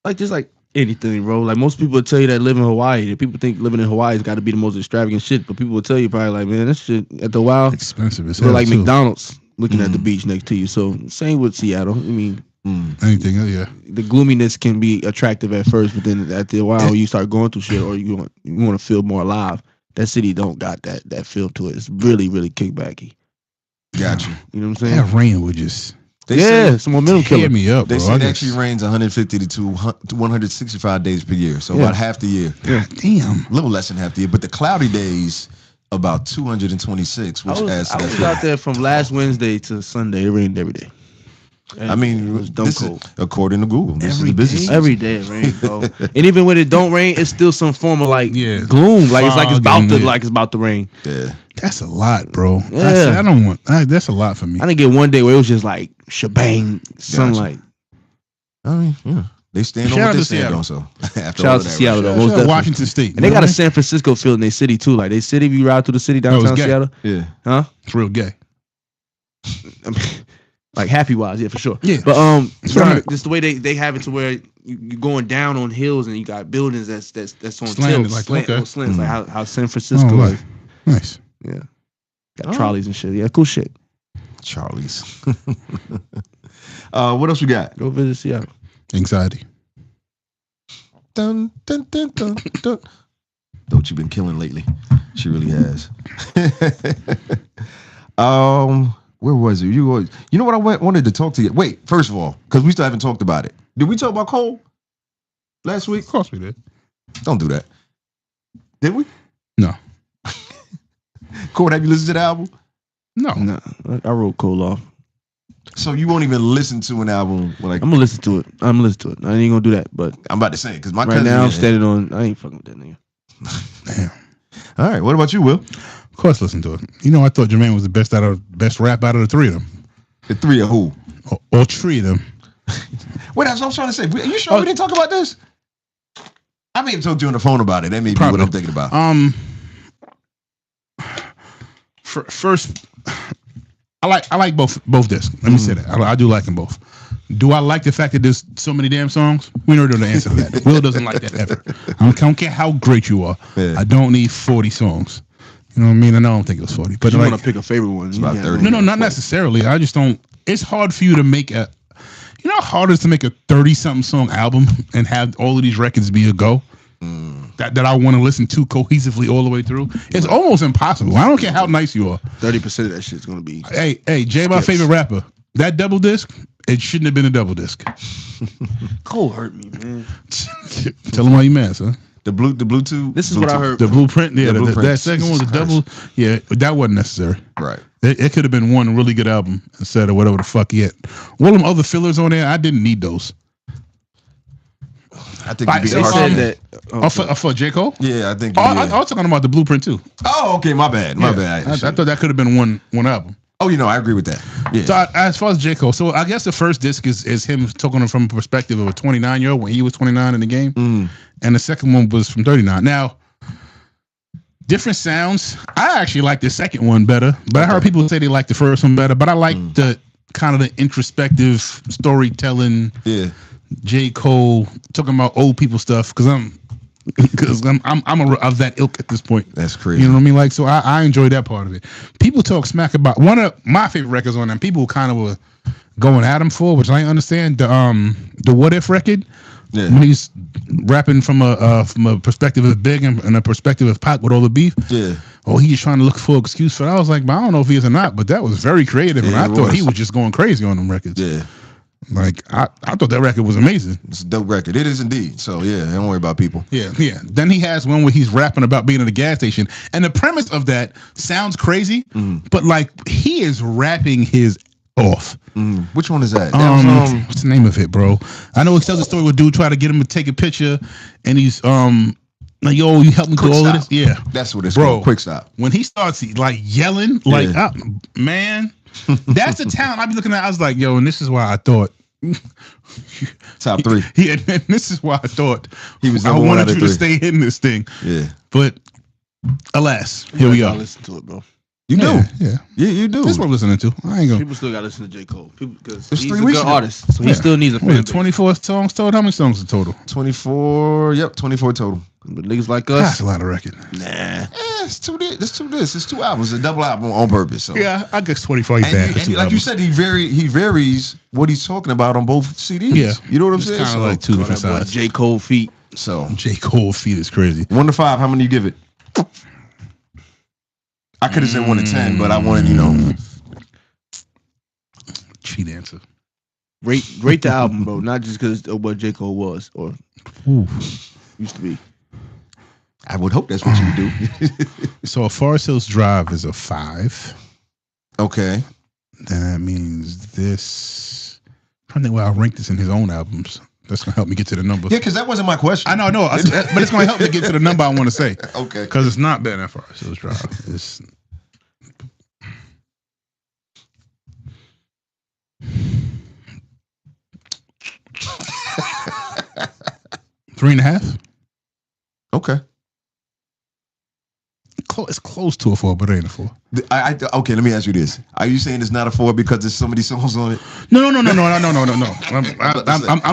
like just like anything, bro. Like most people will tell you that live in Hawaii. That people think living in Hawaii has got to be the most extravagant shit, but people will tell you probably like, man, that shit after a while Expensive as look hell. like too. McDonald's looking at the beach next to you. So same with Seattle. I mean, Anything, yeah. the gloominess can be attractive at first, but then after a while you start going through shit or you want to feel more alive. That city don't got that feel to it. It's really, really kickbacky. got you. You know what I'm saying? That rain would just They yeah, say, it's a momentum tear killer. me up, they bro. say I it just- actually rains 150 to 165 days per year. So Yeah. about half the year. Damn. A little less than half the year. But the cloudy days, about 226, which adds to I that. was out there from last Wednesday to Sunday. It rained every day. I mean, it's dumb cold. According to Google, this is the business. Every day it rains, bro. And even when it don't rain, it's still some form of like gloom. Like it's about to rain. Yeah, that's a lot, bro. Yeah. I don't want. That's a lot for me. I didn't get one day where it was just like shebang sunlight. I mean, yeah. They stand on what they stand on. So shout out to Seattle though. Most Washington State, and they got a San Francisco feel in their city too. Like they city, if you ride through the city downtown Seattle, yeah, huh? It's real gay. I mean, like happy wise, yeah, for sure. Yeah, but just the way they have it to where you're going down on hills and you got buildings that's on slanted, tilts, slants, like how San Francisco is. Nice. Yeah, got trolleys and shit. Yeah, cool shit. Charlie's. What else we got? Go visit Seattle. Anxiety. Dun, dun, dun, dun, dun. Don't you been killing lately? She really has. Where was it? You know what I wanted to talk to you. Wait, first of all, because we still haven't talked about it. Did we talk about Cole last week? Of course we did. Don't do that. Did we? No. Cole, have you listened to the album? No. I wrote Cole off. So you won't even listen to an album? Like, I'm gonna listen to it. I ain't gonna do that. But I'm about to say because my right cousin now I'm standing on. I ain't fucking with that nigga. Damn. All right. What about you, Will? Of course, listen to it. You know, I thought Jermaine was the best rap out of the three of them. The three of who? Or three of them. Wait, that's what I'm trying to say. Are you sure we didn't talk about this? I may have talked to you on the phone about it. That may be what I'm thinking about. First, I like both discs. Let me say that. I do like them both. Do I like the fact that there's so many damn songs? We already know the answer to that. Will doesn't like that ever. I don't care how great you are. Yeah. I don't need 40 songs. You know what I mean? I don't think it was 40. But you want to pick a favorite one. It's about 30. No, not necessarily. I just don't. It's hard for you to make a. You know how hard it is to make a 30-something song album and have all of these records be a go? That I want to listen to cohesively all the way through. It's almost impossible. I don't care how nice you are. 30% of that shit's gonna be. Hey, Jay, my favorite rapper. That double disc, it shouldn't have been a double disc. Cole hurt me, man. Tell him why you mad, son. The Bluetooth. This is what I heard. The blueprint. Yeah, that second one was a double. Yeah, that wasn't necessary. Right. It could have been one really good album instead of whatever the fuck yet. All them other fillers on there, I didn't need those. I think you said that. For J. Cole? Yeah, I think. I was talking about the blueprint too. Oh, okay, my bad. I thought that could have been one album. Oh, I agree with that. Yeah. So as far as J. Cole, so I guess the first disc is him talking from a perspective of a 29-year-old when he was 29 in the game, and the second one was from 39. Now, different sounds. I actually like the second one better, but I heard people say they like the first one better. But I like the kind of the introspective storytelling. Yeah. J. Cole talking about old people stuff because I'm of that ilk at this point. That's crazy. You know what I mean? Like, so I enjoy that part of it. People talk smack about one of my favorite records on them. People kind of were going at him for, which I understand. The What If record. Yeah. When he's rapping from a perspective of Big and a perspective of Pac with all the beef. Yeah. Oh, he's trying to look for an excuse for that. I was like, but I don't know if he is or not, but that was very creative, and I thought he was just going crazy on them records. Yeah. Like I thought that record was amazing. It's a dope record. It is indeed. So yeah, don't worry about people. Yeah. Then he has one where he's rapping about being at a gas station, and the premise of that sounds crazy, but like he is rapping his off. Which one is that? What's the name of it, bro? I know it tells a story where dude tried to get him to take a picture, and he's like, yo, you help me do all of this? Yeah, that's what it's called. Quick Stop. When he starts like yelling, like, man. That's the talent I be looking at. I was like, yo, and this is why I thought top three. And this is why I thought he was. I wanted you to stay in this thing. Yeah, but alas, here we are. Listen to it, bro. You do, yeah, you do. That's what I'm listening to. I ain't gonna. People still gotta listen to J. Cole because he's a good artist, so he still needs a fan base. 24 songs total. How many songs in total? 24. Yep, 24 total. But niggas like us, that's a lot of record. Nah, it's two. It's two albums. A double album on purpose. So yeah, I guess 24. And like you said, he varies what he's talking about on both CDs. Yeah, you know what I'm saying? Kind of like two different sides. J. Cole feet. So J. Cole feet is crazy. 1 to 5. How many you give it? I could have said 1 to 10, but I wanted, cheat answer. Rate the album, bro. Not just because of what J. Cole was or used to be. I would hope that's what you would do. So a Forest Hills Drive is a 5. Okay. Then that means this trying to think where I'll rank this in his own albums. That's gonna help me get to the number. Yeah, because that wasn't my question. I know, but it's gonna help me get to the number I want to say. Okay. Because it's not Ben F. Sales Drive. It's 3.5. Okay. It's close to a 4, but it ain't a 4. Okay, let me ask you this: are you saying it's not a 4 because there's so many songs on it? No. I'm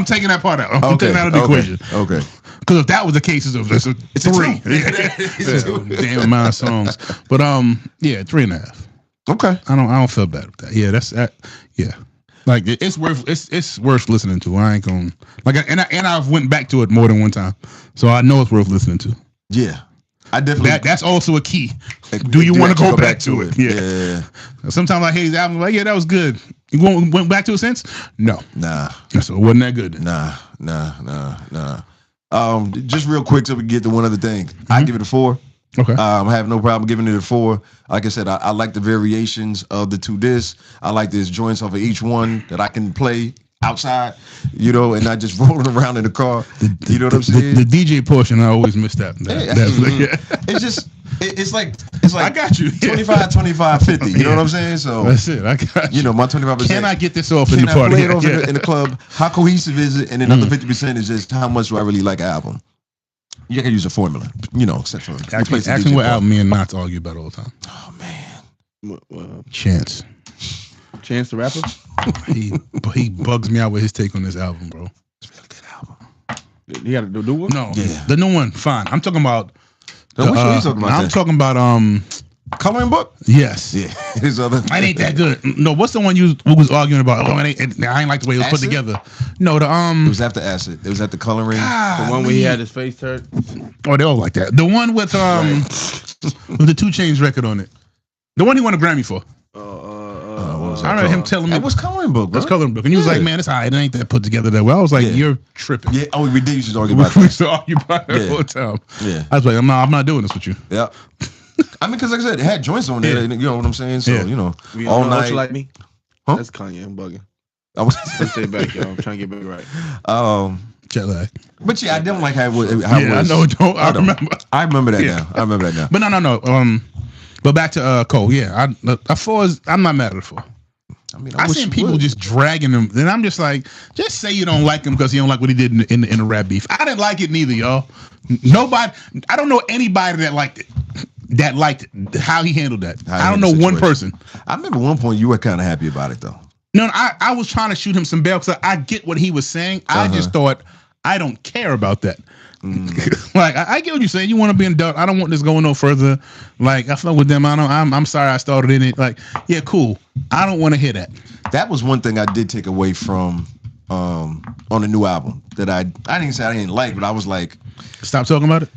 taking that part out. I'm taking that out of the equation. Okay. Because if that was the case, it's a 3. It's a 2. Damn amount of songs. But 3.5. Okay. I don't feel bad with that. Yeah, that's that. Yeah. Like it's worth listening to. I ain't gonna and I've went back to it more than one time, so I know it's worth listening to. Yeah, I definitely. That's also a key. Do you want to go back to it? Yeah. Sometimes I hear these albums like, yeah, that was good. You went back to it since? No. Nah. So it wasn't that good. Nah. Just real quick so we can get to one other thing. I give it a 4. Okay. I have no problem giving it a 4. Like I said, I like the variations of the 2 discs. I like there's joints off of each one that I can play outside, and not just rolling around in the car. You know what I'm saying? The DJ portion, I always miss that. It's like I got you. 25, 25, 50. You know what I'm saying? So that's it. I got you. My 25%. Can I get this off in the party? Can I play it off in the club? How cohesive is it? And another 50% is just how much do I really like an album? You can use a formula, except for ask me what album me and Knots argue about all the time. Oh man, Chance the Rapper. he bugs me out with his take on this album, bro. It's a really good album. You got the new one? No, the new one. Fine. I'm talking about. Which one are you talking about? I'm talking about Coloring Book. Yes. Yeah. His other. It ain't that good. No, what's the one you was arguing about? I ain't like the way it was put together. No, It was after Acid. It was at the Coloring. The one where he had his face turned. Oh, they all like that. The one with with the 2 Chainz record on it. The one he won a Grammy for. I remember him telling me it was Coloring Book, bro. That's Coloring Book, and he was like, "Man, it's alright. It ain't that put together that well." I was like, "You're tripping." Yeah. Oh, we did used to argue about that. We used to argue about that all the time. Yeah. I was like, "I'm not doing this with you." Yeah. I mean, because like I said, it had joints on there. You know what I'm saying? So all night. Like me? Huh? That's Kanye. I'm bugging. Let's stay back, y'all. I'm trying to get back right. Jet lag. But yeah, I don't like how it was. I know. I remember. I remember that now. I remember that now. But no. But back to Cole. Yeah, a 4 is. I'm not mad at a 4. I mean, I've seen people just dragging him. Then I'm just like, just say you don't like him because you don't like what he did in the rap beef. I didn't like it neither, y'all. Nobody. I don't know anybody that liked it. That liked how he handled that. I don't know one person. I remember one point you were kind of happy about it though. No, I was trying to shoot him some bail because I get what he was saying. I just thought I don't care about that. Like I get what you're saying. You want to be in adult. I don't want this going no further. Like I fuck with them. I'm sorry I started in it. Like yeah, cool. I don't want to hear that. That was one thing I did take away from on the new album that I didn't say I didn't like, but I was like, stop talking about it.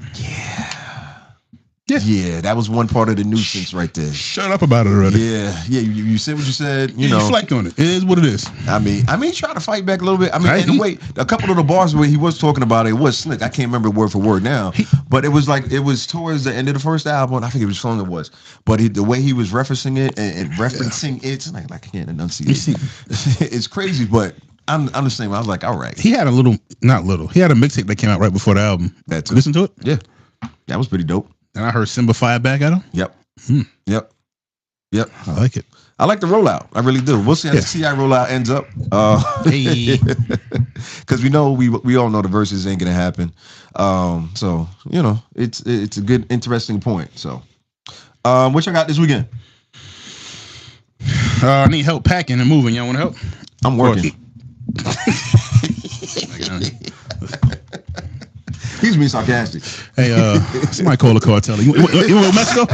Yeah, that was one part of the nuisance right there. Shut up about it already. Yeah. You said what you said. You reflect on it. It is what it is. I mean, try to fight back a little bit. I mean, in a way, a couple of the bars where he was talking about it was slick. I can't remember word for word now, but it was towards the end of the first album. I think it was song it was, but the way he was referencing it and referencing it's like I can't enunciate. It's crazy, but I'm the same. I was like, all right. He had not little. He had a mixtape that came out right before the album. Listen to it. Yeah, that was pretty dope. And I heard Simba fire back at him. Yep. Yep. I like it. I like the rollout. I really do. We'll see how the CI rollout ends up. Because we all know the verses ain't gonna happen. So it's a good, interesting point. So, what y'all got this weekend? I need help packing and moving. Y'all want to help? I'm working. He's being sarcastic. Hey, somebody call the cartel. You want Mexico?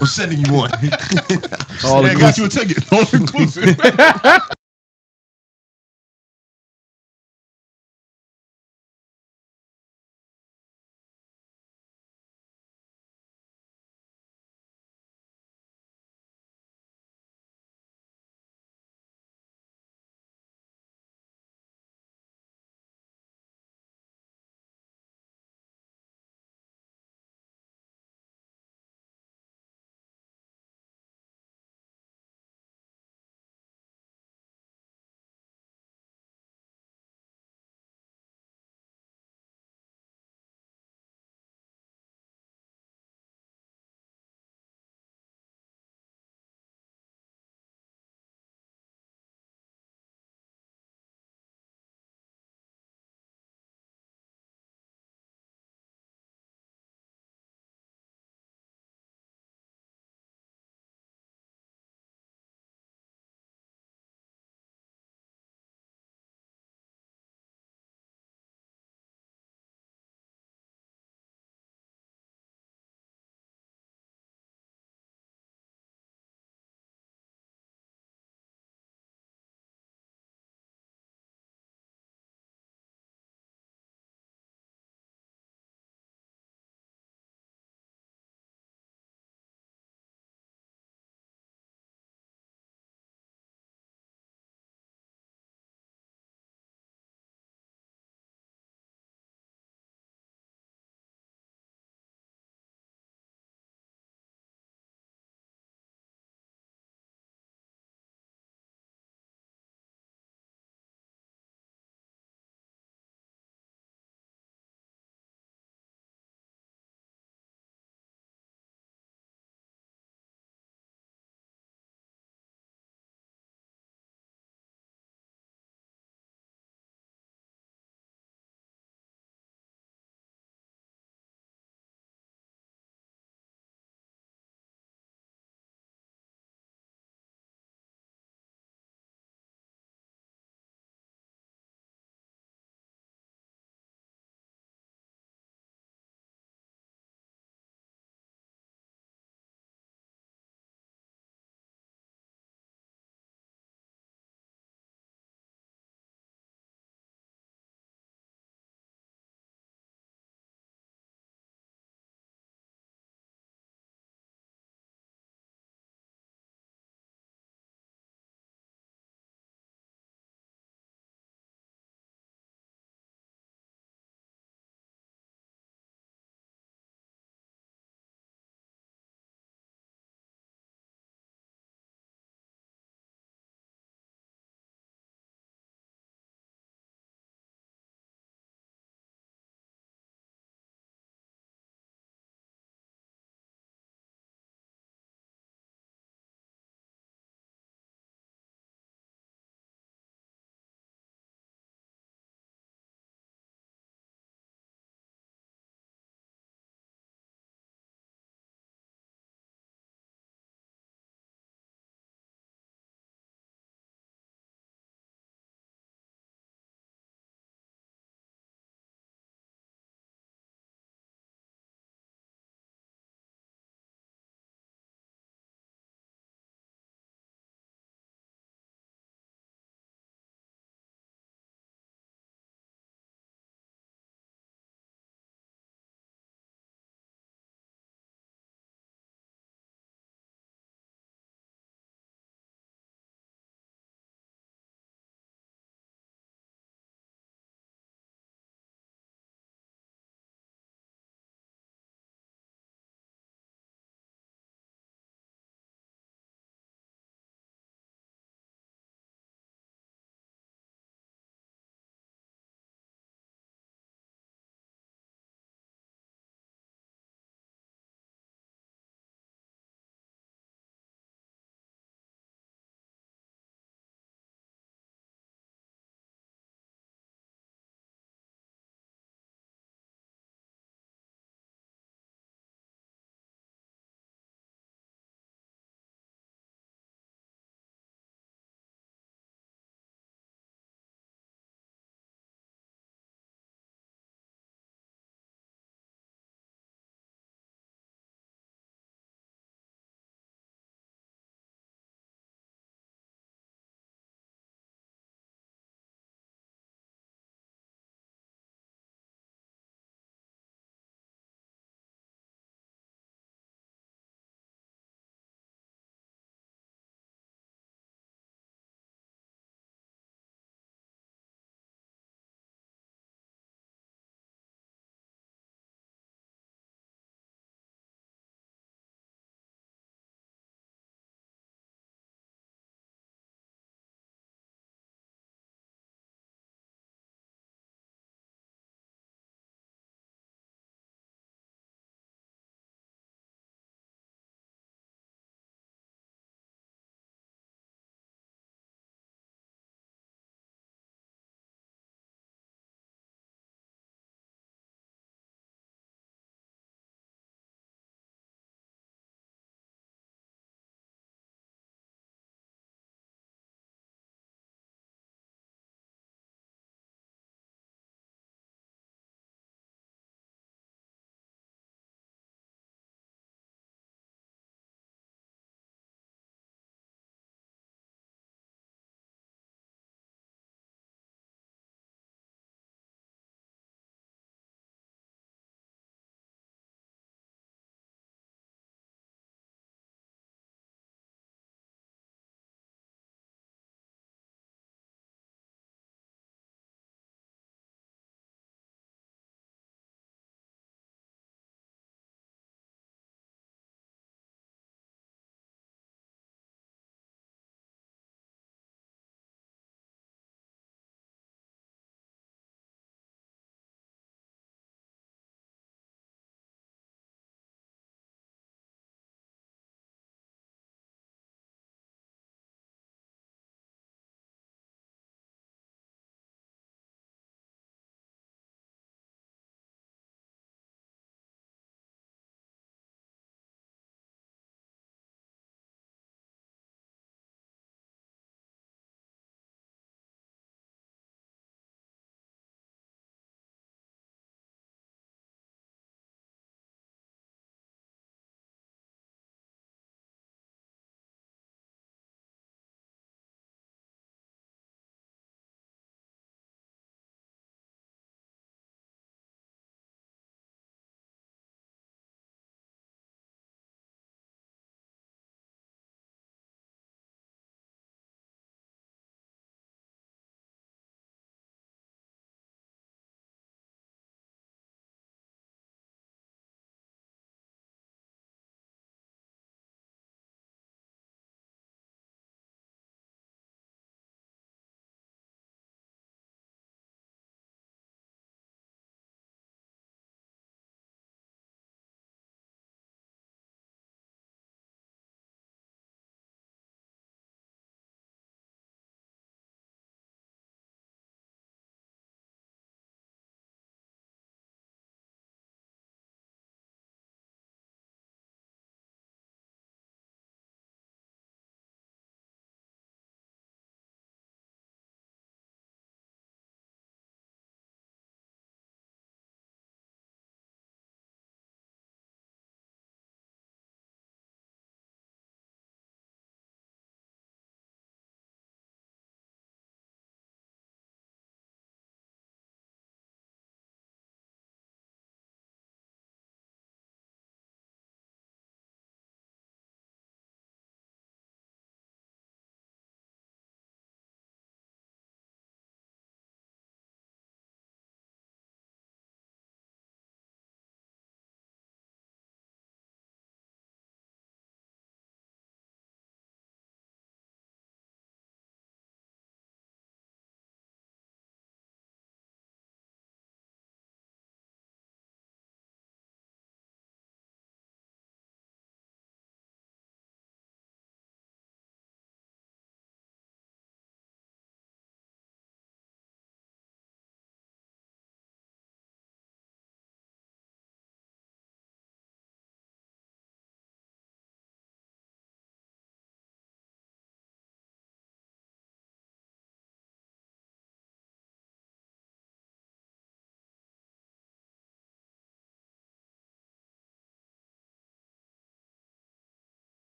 We're sending you one. I got you a ticket. All inclusive.